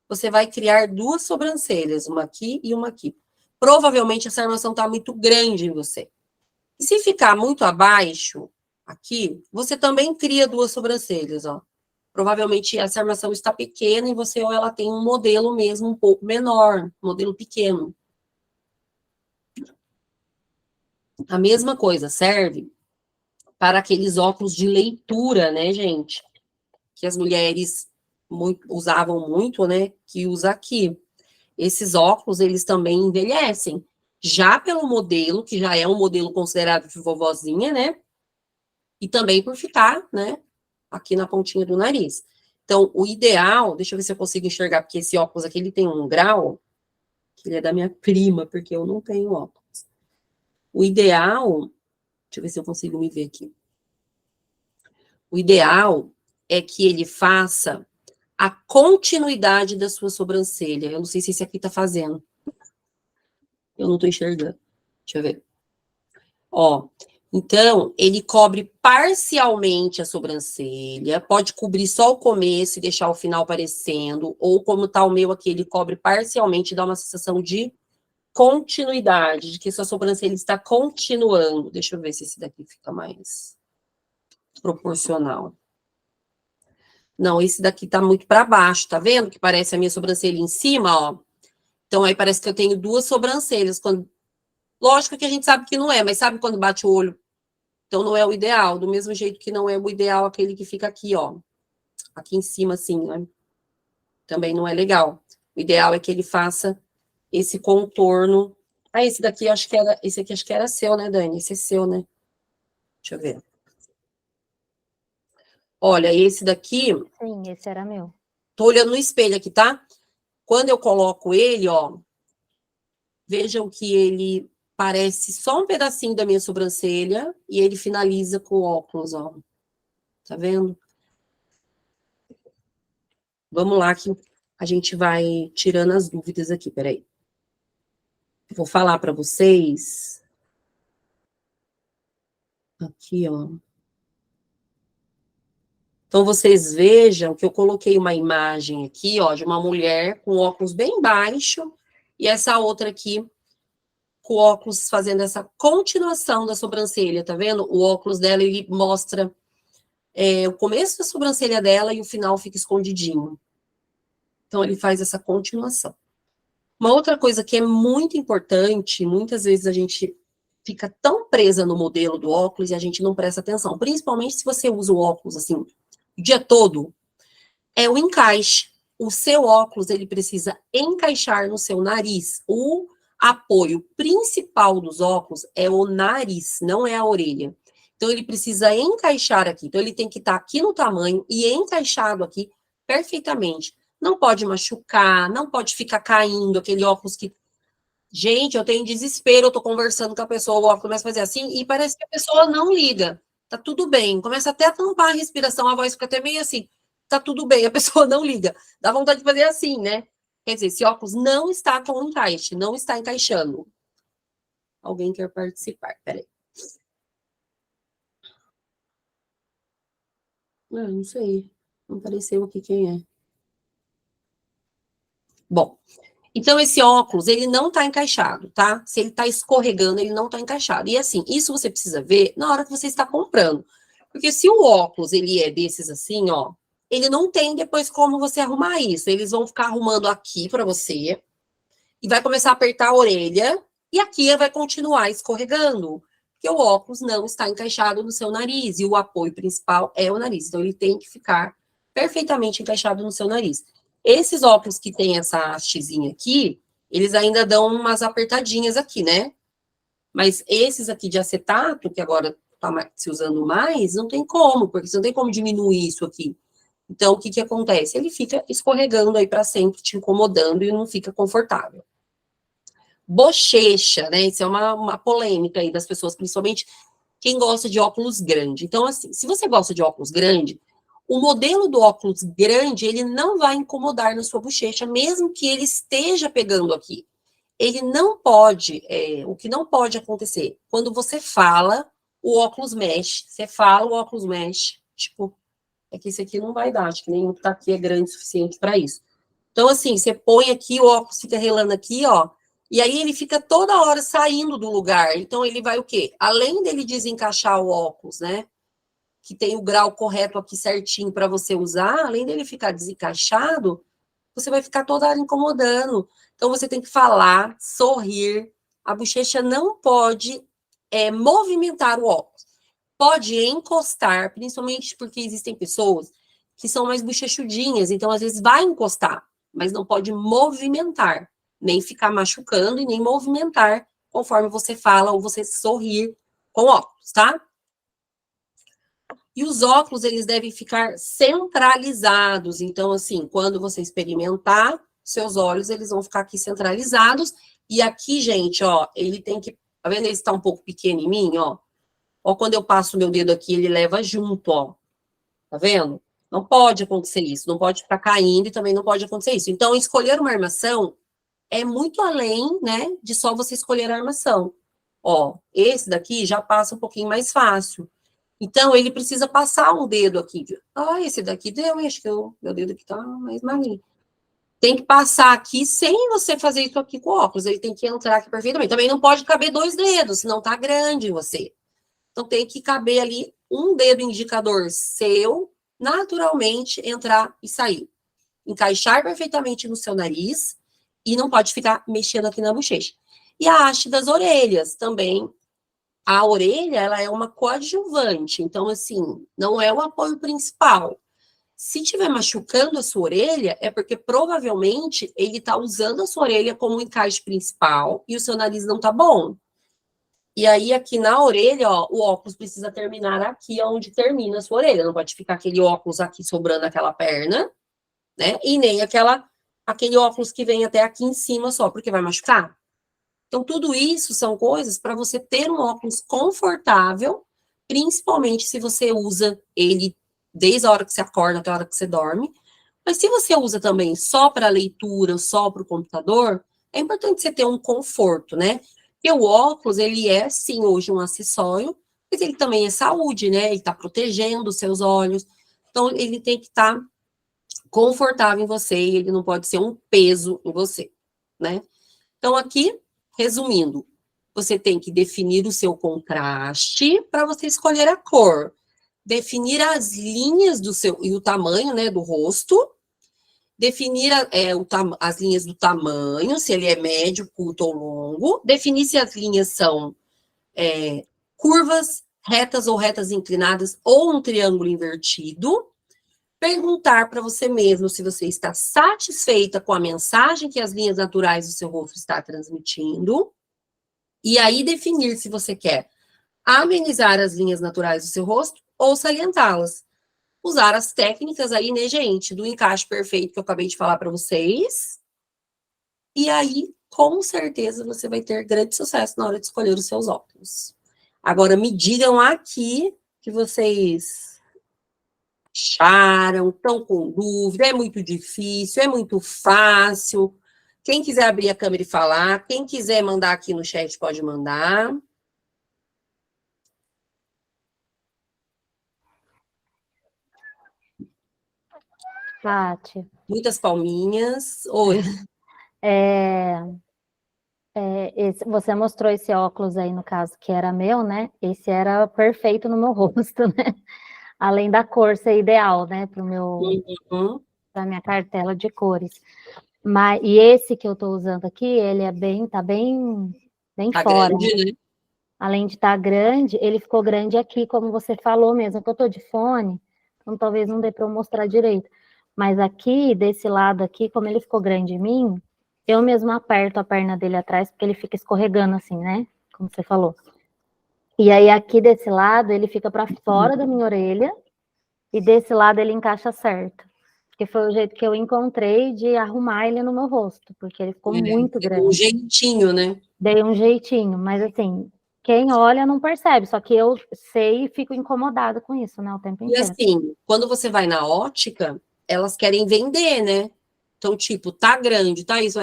você vai criar 2 sobrancelhas, uma aqui e uma aqui. Provavelmente essa armação tá muito grande em você. E se ficar muito abaixo, aqui, você também cria 2 sobrancelhas, ó. Provavelmente essa armação está pequena em você, ou ela tem um modelo mesmo um pouco menor, um modelo pequeno. A mesma coisa serve para aqueles óculos de leitura, né, gente? Que as mulheres usavam muito, né? Que usa aqui. Esses óculos, eles também envelhecem. Já pelo modelo, que já é um modelo considerado de vovozinha, né? E também por ficar, né? Aqui na pontinha do nariz. Então, o ideal, deixa eu ver se eu consigo enxergar, porque esse óculos aqui, ele tem um grau, que ele é da minha prima, porque eu não tenho óculos. O ideal, deixa eu ver se eu consigo me ver aqui. O ideal é que ele faça a continuidade da sua sobrancelha. Eu não sei se esse aqui tá fazendo. Eu não tô enxergando. Deixa eu ver. Ó, então, ele cobre parcialmente a sobrancelha, pode cobrir só o começo e deixar o final aparecendo, ou como tá o meu aqui, ele cobre parcialmente e dá uma sensação de continuidade, de que sua sobrancelha está continuando. Deixa eu ver se esse daqui fica mais proporcional. Não, esse daqui tá muito para baixo, tá vendo? Que parece a minha sobrancelha em cima, ó. Então, aí parece que eu tenho 2 sobrancelhas. Lógico que a gente sabe que não é, mas sabe quando bate o olho? Então, não é o ideal. Do mesmo jeito que não é o ideal aquele que fica aqui, ó. Aqui em cima, assim, né? Também não é legal. O ideal é que ele faça esse contorno. Ah, esse daqui, acho que era... Esse aqui acho que era seu, né, Dani? Esse é seu, né? Deixa eu ver. Olha, esse daqui... Sim, esse era meu. Tô olhando no espelho aqui, tá? Quando eu coloco ele, ó... Vejam que ele parece só um pedacinho da minha sobrancelha e ele finaliza com o óculos, ó. Tá vendo? Vamos lá que a gente vai tirando as dúvidas aqui, peraí. Vou falar para vocês. Aqui, ó. Então, vocês vejam que eu coloquei uma imagem aqui, ó, de uma mulher com óculos bem baixo e essa outra aqui com óculos fazendo essa continuação da sobrancelha, tá vendo? O óculos dela, ele mostra o começo da sobrancelha dela e o final fica escondidinho. Então, ele faz essa continuação. Uma outra coisa que é muito importante, muitas vezes a gente fica tão presa no modelo do óculos e a gente não presta atenção, principalmente se você usa o óculos, assim, o dia todo, é o encaixe. O seu óculos, ele precisa encaixar no seu nariz. O apoio principal dos óculos é o nariz, não é a orelha. Então, ele precisa encaixar aqui. Então, ele tem que estar aqui no tamanho e encaixado aqui perfeitamente. Não pode machucar, não pode ficar caindo, aquele óculos que... Gente, eu tenho desespero, eu tô conversando com a pessoa, o óculos começa a fazer assim, e parece que a pessoa não liga. Tá tudo bem. Começa até a tampar a respiração, a voz fica até meio assim. Tá tudo bem, a pessoa não liga. Dá vontade de fazer assim, né? Quer dizer, esse óculos não está com encaixe, não está encaixando. Alguém quer participar? Peraí. Não sei. Não apareceu aqui quem é. Bom, então esse óculos, ele não tá encaixado, tá? Se ele tá escorregando, ele não tá encaixado. E assim, isso você precisa ver na hora que você está comprando. Porque se o óculos, ele é desses assim, ó, ele não tem depois como você arrumar isso. Eles vão ficar arrumando aqui para você e vai começar a apertar a orelha e aqui vai continuar escorregando. Porque o óculos não está encaixado no seu nariz e o apoio principal é o nariz. Então, ele tem que ficar perfeitamente encaixado no seu nariz. Esses óculos que tem essa hastezinha aqui, eles ainda dão umas apertadinhas aqui, né? Mas esses aqui de acetato, que agora está se usando mais, não tem como, porque você não tem como diminuir isso aqui. Então, o que que acontece? Ele fica escorregando aí para sempre, te incomodando e não fica confortável. Bochecha, né? Isso é uma polêmica aí das pessoas, principalmente quem gosta de óculos grande. Então, assim, se você gosta de óculos grande, o modelo do óculos grande, ele não vai incomodar na sua bochecha, mesmo que ele esteja pegando aqui. Ele não pode, o que não pode acontecer, quando você fala, o óculos mexe. Você fala, o óculos mexe. Tipo, é que esse aqui não vai dar, acho que nenhum que tá aqui é grande o suficiente para isso. Então, assim, você põe aqui, o óculos fica relando aqui, ó, e aí ele fica toda hora saindo do lugar. Então, ele vai o quê? Além dele desencaixar o óculos, né? Que tem o grau correto aqui certinho para você usar, além dele ficar desencaixado, você vai ficar toda hora incomodando. Então, você tem que falar, sorrir. A bochecha não pode movimentar o óculos. Pode encostar, principalmente porque existem pessoas que são mais bochechudinhas, então, às vezes, vai encostar, mas não pode movimentar, nem ficar machucando e nem movimentar conforme você fala ou você sorrir com óculos, tá? E os óculos, eles devem ficar centralizados. Então, assim, quando você experimentar, seus olhos, eles vão ficar aqui centralizados. E aqui, gente, ó, ele tem que... Tá vendo? Ele está um pouco pequeno em mim, ó. Ó, quando eu passo o meu dedo aqui, ele leva junto, ó. Tá vendo? Não pode acontecer isso. Não pode ficar caindo e também não pode acontecer isso. Então, escolher uma armação é muito além, né, de só você escolher a armação. Ó, esse daqui já passa um pouquinho mais fácil. Então, ele precisa passar um dedo aqui. Ah, esse daqui deu, acho que meu dedo aqui tá mais malinho. Tem que passar aqui sem você fazer isso aqui com o óculos. Ele tem que entrar aqui perfeitamente. Também não pode caber 2 dedos, senão tá grande em você. Então, tem que caber ali um dedo indicador seu, naturalmente, entrar e sair. Encaixar perfeitamente no seu nariz e não pode ficar mexendo aqui na bochecha. E a haste das orelhas também. A orelha, ela é uma coadjuvante, então, assim, não é o apoio principal. Se estiver machucando a sua orelha, é porque provavelmente ele está usando a sua orelha como encaixe principal e o seu nariz não tá bom. E aí, aqui na orelha, ó, o óculos precisa terminar aqui onde termina a sua orelha. Não pode ficar aquele óculos aqui sobrando aquela perna, né? E nem aquele óculos que vem até aqui em cima só, porque vai machucar. Então, tudo isso são coisas para você ter um óculos confortável, principalmente se você usa ele desde a hora que você acorda até a hora que você dorme. Mas se você usa também só para leitura, só para o computador, é importante você ter um conforto, né? Porque o óculos, ele é, sim, hoje um acessório, mas ele também é saúde, né? Ele está protegendo os seus olhos. Então, ele tem que estar confortável em você e ele não pode ser um peso em você, né? Então, aqui, resumindo, você tem que definir o seu contraste para você escolher a cor. Definir as linhas do seu e o tamanho, né, do rosto. Definir as linhas do tamanho, se ele é médio, curto ou longo. Definir se as linhas são curvas, retas ou retas inclinadas ou um triângulo invertido. Perguntar para você mesmo se você está satisfeita com a mensagem que as linhas naturais do seu rosto está transmitindo. E aí definir se você quer amenizar as linhas naturais do seu rosto ou salientá-las. Usar as técnicas aí, né, gente, do encaixe perfeito que eu acabei de falar para vocês. E aí, com certeza, você vai ter grande sucesso na hora de escolher os seus óculos. Agora, me digam aqui que vocês acharam, estão com dúvida, é muito difícil, é muito fácil. Quem quiser abrir a câmera e falar, quem quiser mandar aqui no chat, pode mandar. Paty, Muitas palminhas. Oi. você mostrou esse óculos aí, no caso, que era meu, né? Esse era perfeito no meu rosto, né? Além da cor ser ideal, né? Uhum. Para minha cartela de cores. E esse que eu estou usando aqui, ele tá bem Tá fora. grande, né? Além de estar grande, ele ficou grande aqui, como você falou mesmo, que eu estou de fone, então talvez não dê para eu mostrar direito. Mas aqui, desse lado aqui, como ele ficou grande em mim, eu mesmo aperto a perna dele atrás, porque ele fica escorregando assim, né? Como você falou. E aí aqui desse lado, ele fica para fora da minha orelha, e desse lado ele encaixa certo. Porque foi o jeito que eu encontrei de arrumar ele no meu rosto, porque ele ficou muito grande. Um jeitinho, né? Dei um jeitinho, mas assim, quem olha não percebe, só que eu sei e fico incomodada com isso, né, o tempo E inteiro. assim, quando você vai na ótica, elas querem vender, né? Então, tipo, tá grande, tá isso.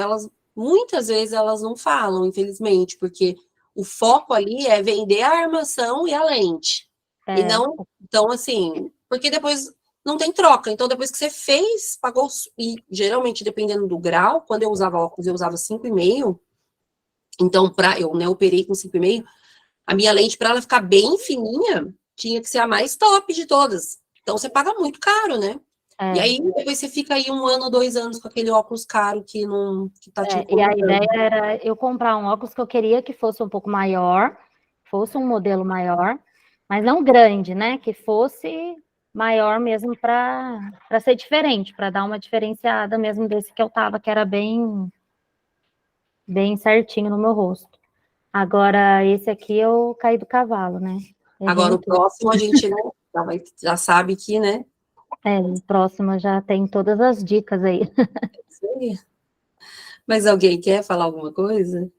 Muitas vezes elas não falam, infelizmente, porque o foco ali é vender a armação e a lente. E não, então, assim, porque depois não tem troca. Então, depois que você fez, pagou. E geralmente, dependendo do grau, quando eu usava óculos, eu usava 5,5. Então, eu, né, operei com 5,5. A minha lente, para ela ficar bem fininha, tinha que ser a mais top de todas. Então, você paga muito caro, né? E aí, depois você fica aí 1 ano, 2 anos com aquele óculos caro que tá te E a incomodando. ideia era eu comprar um óculos que eu queria que fosse um pouco maior, fosse um modelo maior, mas não grande, né? Que fosse maior mesmo para ser diferente, para dar uma diferenciada mesmo desse que eu tava, que era bem certinho no meu rosto. Agora, esse aqui eu caí do cavalo, né? Agora, o próximo a gente, né, já sabe que, né? O próximo já tem todas as dicas aí. Mas alguém quer falar alguma coisa?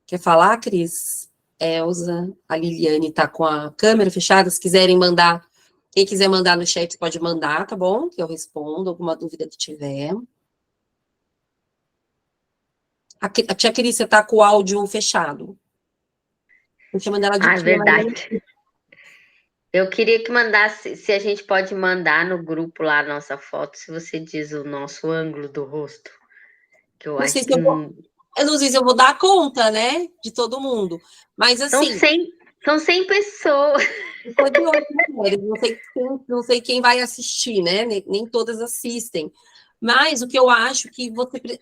Quer falar, Cris? Elza, a Liliane tá com a câmera fechada, se quiserem mandar, quem quiser mandar no chat pode mandar, tá bom? Que eu respondo alguma dúvida que tiver. A tia Cris, você tá com o áudio fechado. Tô chamando ela de tia, verdade. Eu queria que mandasse, se a gente pode mandar no grupo lá a nossa foto, se você diz o nosso ângulo do rosto. Que eu acho que eu não sei se eu vou dar conta, né? De todo mundo. Mas assim. São 100 pessoas. Não sei quem vai assistir, né? Nem todas assistem. Mas o que eu acho que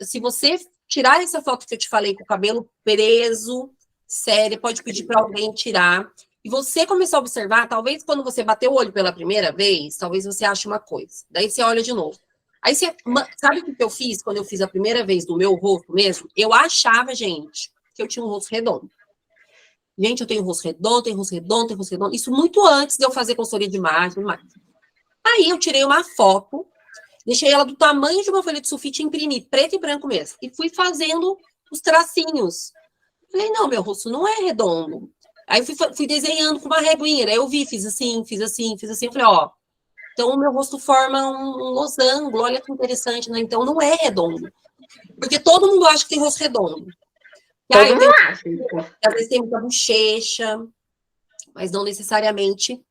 se você tirar essa foto que eu te falei com o cabelo preso, sério, pode pedir para alguém tirar. E você começar a observar, talvez quando você bater o olho pela primeira vez, talvez você ache uma coisa. Daí você olha de novo. Aí você. Sabe o que eu fiz quando eu fiz a primeira vez do meu rosto mesmo? Eu achava, gente, que eu tinha um rosto redondo. Gente, eu tenho rosto redondo, tenho rosto redondo, tenho rosto redondo. Isso muito antes de eu fazer consultoria de imagem e tudo mais. Aí eu tirei uma foto, deixei ela do tamanho de uma folha de sulfite e imprimi, preto e branco mesmo. E fui fazendo os tracinhos. Falei, não, meu rosto não é redondo. Aí fui desenhando com uma reguinha. Aí eu vi, fiz assim, fiz assim, fiz assim. Eu falei, ó, então o meu rosto forma um losango. Olha que interessante, né? Então não é redondo. Porque todo mundo acha que tem rosto redondo. Todo mundo acha. Às vezes tem muita bochecha, mas não necessariamente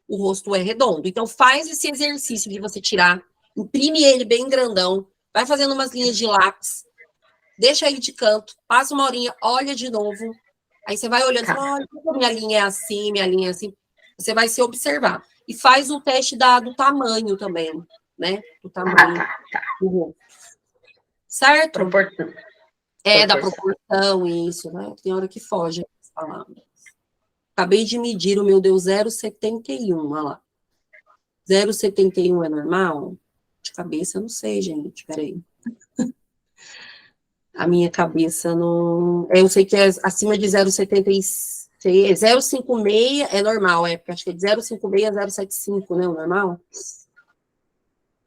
o rosto é redondo. Então, faz esse exercício de você tirar, imprime ele bem grandão, vai fazendo umas linhas de lápis, deixa ele de canto, passa uma horinha, olha de novo, aí você vai olhando, fala, olha, minha linha é assim, minha linha é assim. Você vai se observar. E faz o teste do tamanho também, né? Do tamanho do rosto. Certo? Proporção. Da proporção, isso, né? Tem hora que foge as palavras. Acabei de medir, o meu deu 0,71, olha lá. 0,71 é normal? De cabeça, eu não sei, gente, peraí. A minha cabeça não... Eu sei que é acima de 0,76 0,56 é normal, porque acho que é de 0,56 a 0,75, né, o normal?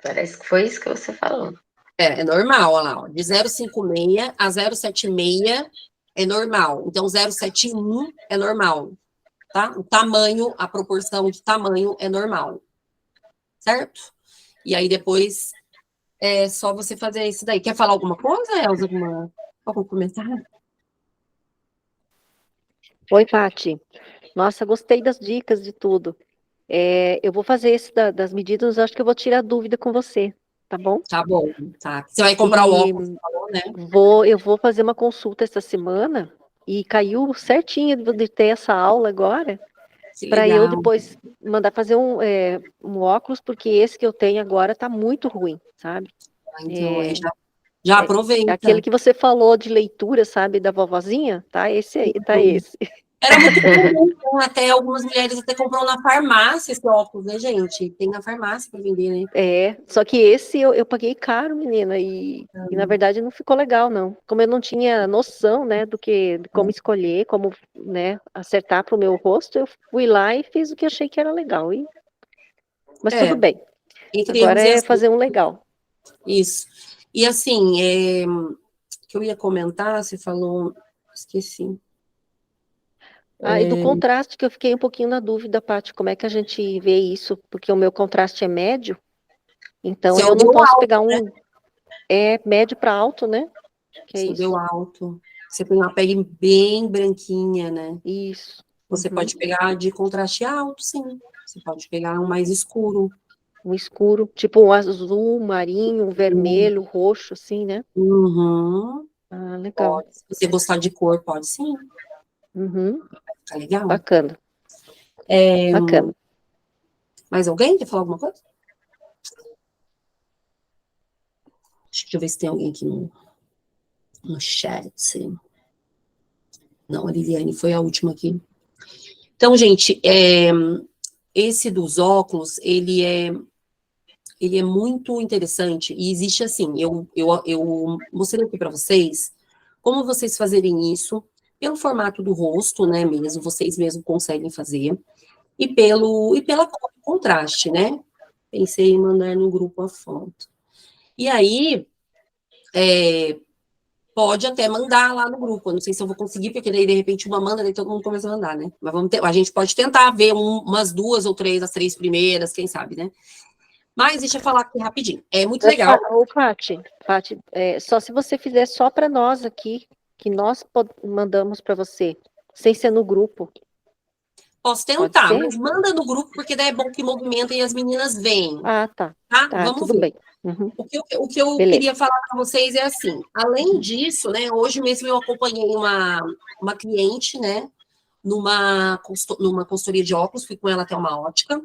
Parece que foi isso que você falou. É normal, olha lá, ó, de 0,56 a 0,76 é normal. Então, 0,71 é normal, tá? O tamanho, a proporção de tamanho é normal, certo? E aí, depois, é só você fazer isso daí. Quer falar alguma coisa, Elza? Algum comentário? Oi, Paty. Nossa, gostei das dicas de tudo. Eu vou fazer esse das medidas, acho que eu vou tirar dúvida com você, tá bom? Tá bom, tá. Você vai comprar o E óculos, falou, né? eu vou fazer uma consulta essa semana e caiu certinho de ter essa aula agora, Que para eu legal. depois mandar fazer um óculos, porque esse que eu tenho agora tá muito ruim, sabe? Então, aí É, já é aquele aproveita. que você falou de leitura, sabe, da vovozinha, tá esse aí, tá esse. Era muito comum, então, até algumas mulheres até compram na farmácia esse óculos, né, gente? Tem na farmácia para vender, né? Só que esse eu paguei caro, menina, e na verdade não ficou legal, não. Como eu não tinha noção, né, de como escolher, como, né, acertar para o meu rosto, eu fui lá e fiz o que achei que era legal. Mas tudo bem. Entre Agora erros e é acertos. fazer um legal. Isso. E assim, que eu ia comentar, você falou, esqueci. E do contraste, que eu fiquei um pouquinho na dúvida, Paty, como é que a gente vê isso? Porque o meu contraste é médio, então eu Seu não deu posso alto, pegar um médio para alto, né? Que é seu deu isso. alto. Você tem uma pele bem branquinha, né? Isso. Você pode pegar de contraste alto, sim. Você pode pegar um mais escuro. Um escuro, tipo um azul, marinho, um vermelho, roxo, assim, né? Uhum. Ah, legal. Pode. Se você gostar de cor, pode sim. Uhum. Tá legal. Bacana. Bacana. Mais alguém quer falar alguma coisa? Deixa eu ver se tem alguém aqui no chat. Não, a Liliane foi a última aqui. Então, gente, esse dos óculos, ele é muito interessante e existe assim, eu mostrei aqui para vocês como vocês fazerem isso pelo formato do rosto, né, mesmo, vocês mesmos conseguem fazer, e pela cor, contraste, né? Pensei em mandar no grupo a foto. E aí, pode até mandar lá no grupo. Eu não sei se eu vou conseguir, porque daí, de repente, uma manda, daí todo mundo começa a mandar, né? Mas a gente pode tentar ver umas 2 ou 3, as 3 primeiras, quem sabe, né? Mas deixa eu falar aqui rapidinho. É muito legal. Paty, só se você fizer só para nós aqui, que nós mandamos para você, sem ser no grupo. Posso Pode tentar, ser? mas manda no grupo, porque daí é bom que movimenta e as meninas veem. Ah, tá. Tá? Tá, Vamos tudo ver. bem. Uhum. O que eu Beleza. queria falar para vocês é assim, além disso, né, hoje mesmo eu acompanhei uma cliente, né, numa consultoria de óculos, fui com ela até uma ótica,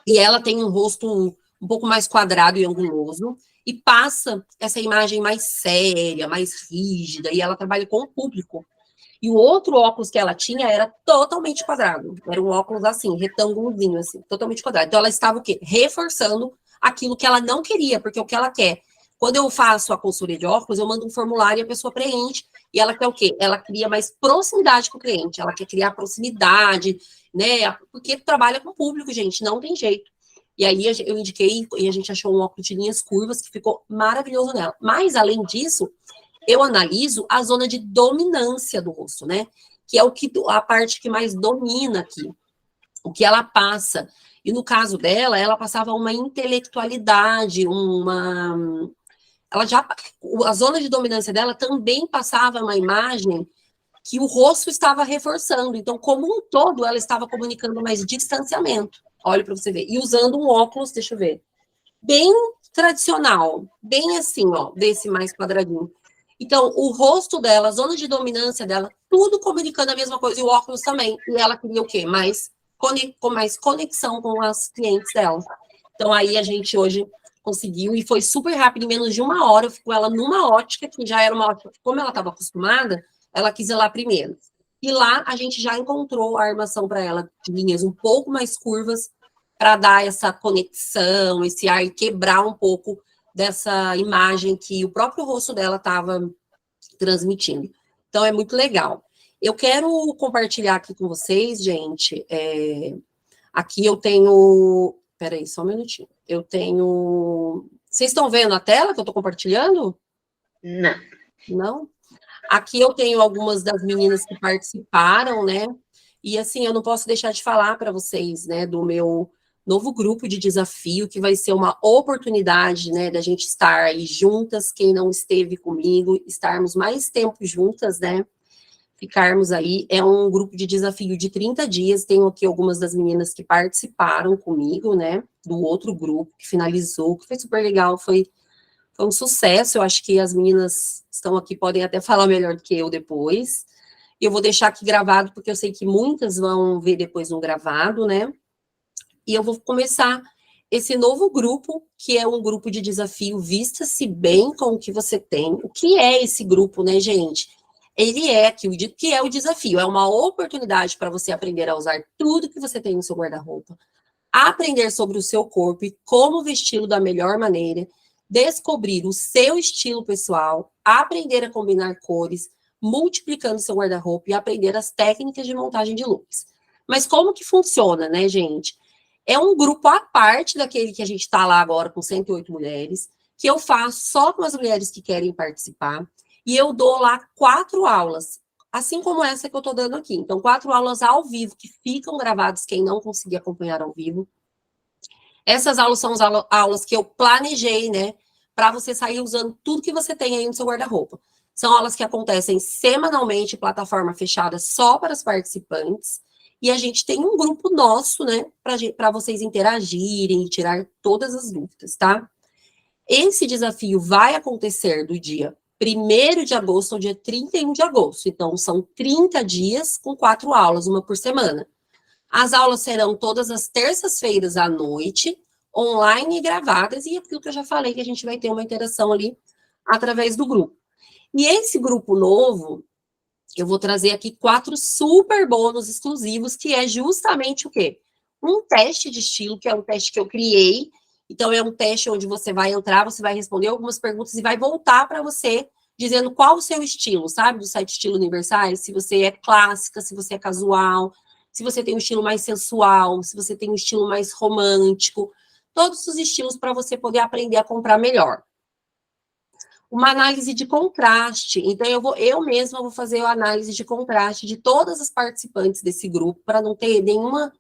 e ela tem um rosto um pouco mais quadrado e anguloso, e passa essa imagem mais séria, mais rígida, e ela trabalha com o público. E o outro óculos que ela tinha era totalmente quadrado. Era um óculos assim, retângulozinho, assim, totalmente quadrado. Então ela estava o quê? Reforçando aquilo que ela não queria, porque o que ela quer. Quando eu faço a consultoria de óculos, eu mando um formulário e a pessoa preenche. E ela quer o quê? Ela cria mais proximidade com o cliente. Ela quer criar proximidade, né? Porque trabalha com o público, gente, não tem jeito. E aí eu indiquei e a gente achou um óculos de linhas curvas que ficou maravilhoso nela. Mas, além disso, eu analiso a zona de dominância do rosto, né? Que é a parte que mais domina aqui, o que ela passa. E no caso dela, ela passava uma intelectualidade, a zona de dominância dela também passava uma imagem que o rosto estava reforçando. Então, como um todo, ela estava comunicando mais distanciamento. Olha para você ver. E usando um óculos, deixa eu ver, bem tradicional, bem assim, ó, desse mais quadradinho. Então, o rosto dela, a zona de dominância dela, tudo comunicando a mesma coisa, e o óculos também. E ela queria o quê? Com mais conexão com as clientes dela. Então, aí a gente hoje conseguiu, e foi super rápido, em menos de uma hora, eu fui com ela numa ótica, que já era uma ótica, como ela estava acostumada, ela quis ir lá primeiro. E lá a gente já encontrou a armação para ela, de linhas um pouco mais curvas, para dar essa conexão, esse ar, e quebrar um pouco dessa imagem que o próprio rosto dela estava transmitindo. Então, é muito legal. Eu quero compartilhar aqui com vocês, gente, aqui eu tenho... Peraí, só um minutinho. Eu tenho... Vocês estão vendo a tela que eu estou compartilhando? Não. Não? Aqui eu tenho algumas das meninas que participaram, né? E assim, eu não posso deixar de falar para vocês, né, do meu novo grupo de desafio, que vai ser uma oportunidade, né, da gente estar aí juntas, quem não esteve comigo, estarmos mais tempo juntas, né? Ficarmos aí, é um grupo de desafio de 30 dias, tenho aqui algumas das meninas que participaram comigo, né, do outro grupo, que finalizou, que foi super legal, foi um sucesso, eu acho que as meninas estão aqui, podem até falar melhor do que eu depois, e eu vou deixar aqui gravado, porque eu sei que muitas vão ver depois no gravado, né, e eu vou começar esse novo grupo, que é um grupo de desafio Vista-se Bem com o que você tem. O que é esse grupo, né, gente? Ele é que é o desafio, é uma oportunidade para você aprender a usar tudo que você tem no seu guarda-roupa, aprender sobre o seu corpo e como vesti-lo da melhor maneira, descobrir o seu estilo pessoal, aprender a combinar cores, multiplicando seu guarda-roupa e aprender as técnicas de montagem de looks. Mas como que funciona, né, gente? É um grupo à parte daquele que a gente está lá agora com 108 mulheres, que eu faço só com as mulheres que querem participar, e eu dou lá 4 aulas, assim como essa que eu estou dando aqui. Então, 4 aulas ao vivo, que ficam gravadas, quem não conseguir acompanhar ao vivo. Essas aulas são as aulas que eu planejei, né, para você sair usando tudo que você tem aí no seu guarda-roupa. São aulas que acontecem semanalmente, plataforma fechada só para os participantes, e a gente tem um grupo nosso, né, para vocês interagirem e tirar todas as dúvidas, tá? Esse desafio vai acontecer do dia 1º de agosto ao dia 31 de agosto. Então, são 30 dias com 4 aulas, uma por semana. As aulas serão todas as terças-feiras à noite, online e gravadas, e aquilo que eu já falei, que a gente vai ter uma interação ali através do grupo. E esse grupo novo, eu vou trazer aqui 4 super bônus exclusivos, que é justamente o quê? Um teste de estilo, que é um teste que eu criei. Então, é um teste onde você vai entrar, você vai responder algumas perguntas e vai voltar para você, dizendo qual o seu estilo, sabe? Do site Estilo Universais, se você é clássica, se você é casual, se você tem um estilo mais sensual, se você tem um estilo mais romântico, todos os estilos para você poder aprender a comprar melhor. Uma análise de contraste, então eu mesma vou fazer a análise de contraste de todas as participantes desse grupo, para não ter nenhuma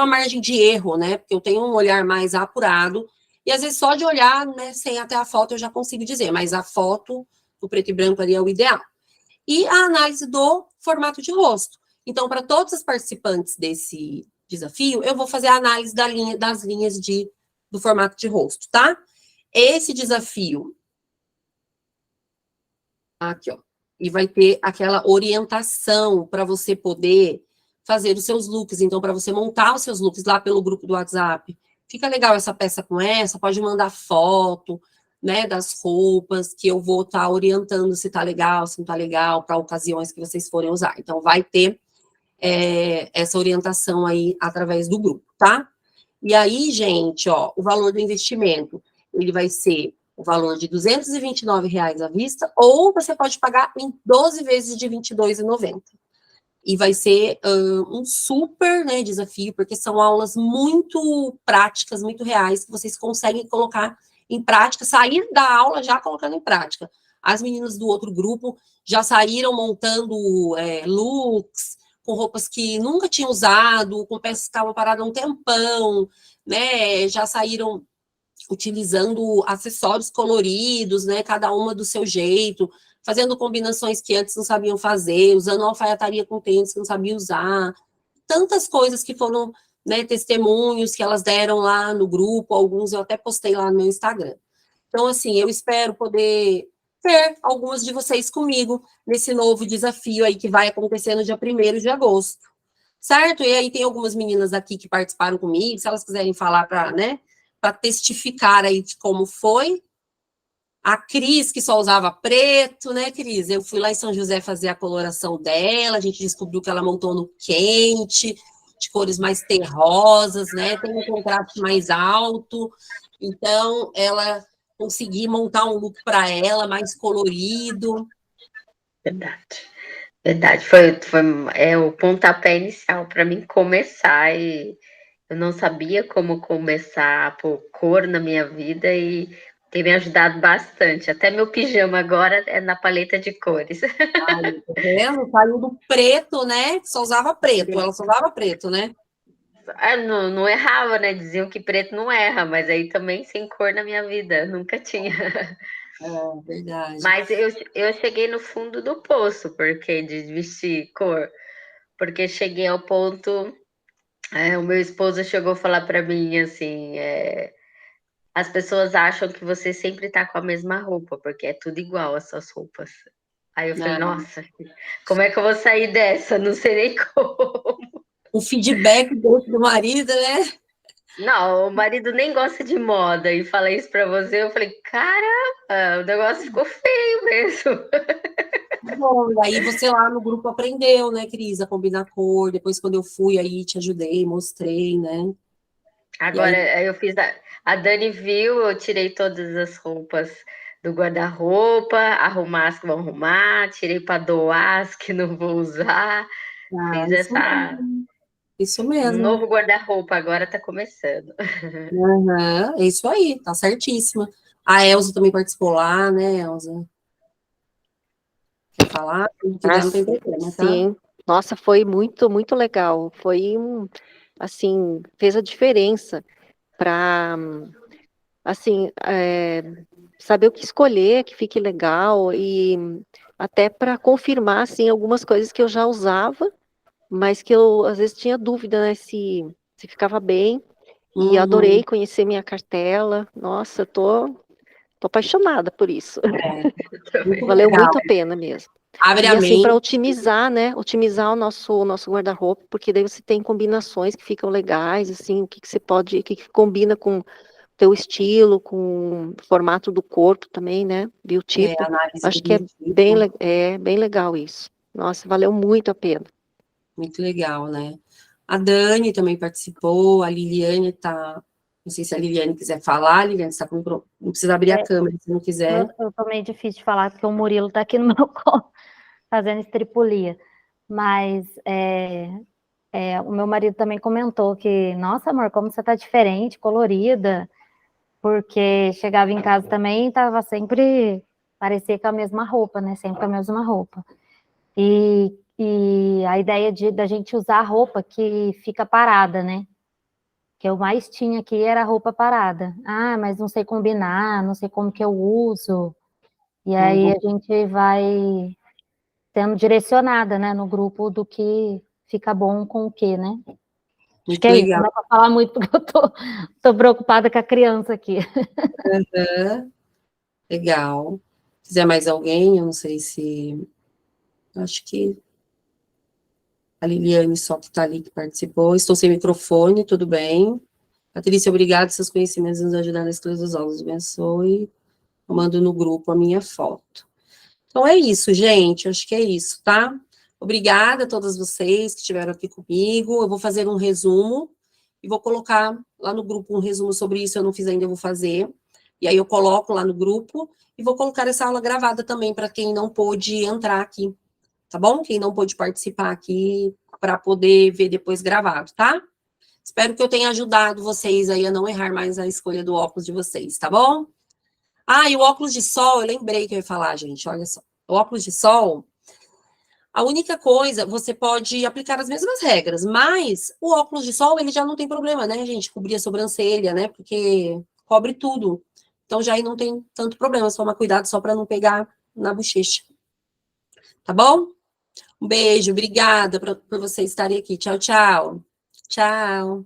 margem de erro, né, porque eu tenho um olhar mais apurado, e às vezes só de olhar, né, sem até a foto eu já consigo dizer, mas a foto, o preto e branco ali é o ideal. E a análise do formato de rosto. Então, para todos os participantes desse desafio, eu vou fazer a análise das linhas do formato de rosto, tá? Esse desafio... Aqui, ó. E vai ter aquela orientação para você poder fazer os seus looks. Então, para você montar os seus looks lá pelo grupo do WhatsApp. Fica legal essa peça com essa, pode mandar foto, né, das roupas, que eu vou estar orientando se tá legal, se não tá legal, para ocasiões que vocês forem usar. Então, vai ter essa orientação aí através do grupo, tá? E aí, gente, ó, o valor do investimento, ele vai ser o valor de R$ 229,00 à vista, ou você pode pagar em 12 vezes de R$ 22,90. E vai ser um super, né, desafio, porque são aulas muito práticas, muito reais, que vocês conseguem colocar em prática, sair da aula já colocando em prática. As meninas do outro grupo já saíram montando looks, com roupas que nunca tinham usado, com peças que estavam paradas um tempão, né, já saíram utilizando acessórios coloridos, né, cada uma do seu jeito, fazendo combinações que antes não sabiam fazer, usando alfaiataria com tênis que não sabiam usar, tantas coisas que foram, né, testemunhos que elas deram lá no grupo, alguns eu até postei lá no meu Instagram. Então, assim, eu espero poder ter algumas de vocês comigo nesse novo desafio aí que vai acontecer no dia 1º de agosto, certo? E aí tem algumas meninas aqui que participaram comigo, se elas quiserem falar para, né, para testificar aí de como foi. A Cris, que só usava preto, né, Cris? Eu fui lá em São José fazer a coloração dela, a gente descobriu que ela montou no quente, de cores mais terrosas, né, tem um contraste mais alto, então ela conseguiu montar um look para ela, mais colorido. Verdade. Verdade, foi o pontapé inicial para mim começar e eu não sabia como começar a pôr cor na minha vida e tem me ajudado bastante. Até meu pijama agora é na paleta de cores. Aí, tá vendo? Saiu do preto, né? Só usava preto, ela só usava preto, né? Não errava, né? Diziam que preto não erra, mas aí também sem cor na minha vida, nunca tinha. É, verdade. Mas eu cheguei no fundo do poço, porque de vestir cor, porque cheguei ao ponto, o meu esposo chegou a falar para mim assim, as pessoas acham que você sempre tá com a mesma roupa, porque é tudo igual as suas roupas. Aí eu falei, Ah, nossa, como é que eu vou sair dessa? Não sei nem como. o feedback do marido, né? Não, o marido nem gosta de moda e fala isso pra você. Eu falei, caramba, o negócio ficou feio mesmo. Bom, aí você lá no grupo aprendeu, né, Cris, a combinar cor. Depois, quando eu fui aí, te ajudei, mostrei, né? E Agora, aí, aí eu fiz. A Dani viu, eu tirei todas as roupas do guarda-roupa, arrumar as que vão arrumar, tirei para doar as que não vou usar. Fiz isso essa. mesmo. Isso Um mesmo. novo guarda-roupa, agora tá começando. Aham, é isso aí, tá certíssima. A Elza também participou lá, né, Elza? Quer falar? Se não Ah, quiser, não tem problema, tá? sim. Nossa, foi muito, muito legal. Foi assim, fez a diferença para, assim, saber o que escolher, que fique legal e até para confirmar, assim, algumas coisas que eu já usava, mas que eu às vezes tinha dúvida, né, se ficava bem. E Uhum, adorei conhecer minha cartela. Nossa, tô apaixonada por isso. muito Valeu legal. muito a pena mesmo. Abre E a assim, para mente. otimizar, né? Otimizar o nosso guarda-roupa, porque daí você tem combinações que ficam legais, assim, o que que você pode, o que que combina com o teu estilo, com o formato do corpo também, né? Biotipo. Análise do Acho que biotipo. é bem legal isso. Nossa, valeu muito a pena. Muito legal, né? A Dani também participou, a Liliane tá. Não sei se a Liliane quiser falar, Liliane, está com. Não precisa abrir a É, câmera se não quiser. eu tô meio difícil de falar, porque o Murilo tá aqui no meu colo, fazendo estripulia. Mas o meu marido também comentou que, nossa, amor, como você tá diferente, colorida, porque chegava em casa também e tava sempre, parecia com a mesma roupa, né? Sempre com a mesma roupa. E a ideia da gente usar a roupa que fica parada, né? Que eu mais tinha aqui era a roupa parada. Ah, mas não sei combinar, não sei como que eu uso. E aí Uhum, a gente vai sendo direcionada, né, no grupo do que fica bom com o que, né? Acho que muito é isso, não legal. dá para falar muito porque eu tô preocupada com a criança aqui. Legal. Se quiser mais alguém, eu não sei se. Acho que a Liliane só que está ali que participou. Estou sem microfone, tudo bem. Patrícia, obrigada. Seus conhecimentos nos ajudaram a escolher os olhos. Abençoe. Eu mando no grupo a minha foto. Então é isso, gente. Acho que é isso, tá? Obrigada a todas vocês que estiveram aqui comigo. Eu vou fazer um resumo e vou colocar lá no grupo um resumo sobre isso. Eu não fiz ainda, eu vou fazer. E aí eu coloco lá no grupo e vou colocar essa aula gravada também para quem não pôde entrar aqui, tá bom? Quem não pôde participar aqui para poder ver depois gravado, tá? Espero que eu tenha ajudado vocês aí a não errar mais a escolha do óculos de vocês, tá bom? Ah, e o óculos de sol, eu lembrei que eu ia falar, gente, olha só. O óculos de sol, a única coisa, você pode aplicar as mesmas regras, mas o óculos de sol, ele já não tem problema, né, gente? Cobrir a sobrancelha, né? Porque cobre tudo. Então já aí não tem tanto problema, só tomar cuidado só para não pegar na bochecha. Tá bom? Um beijo, obrigada por vocês estarem aqui. Tchau, tchau. Tchau.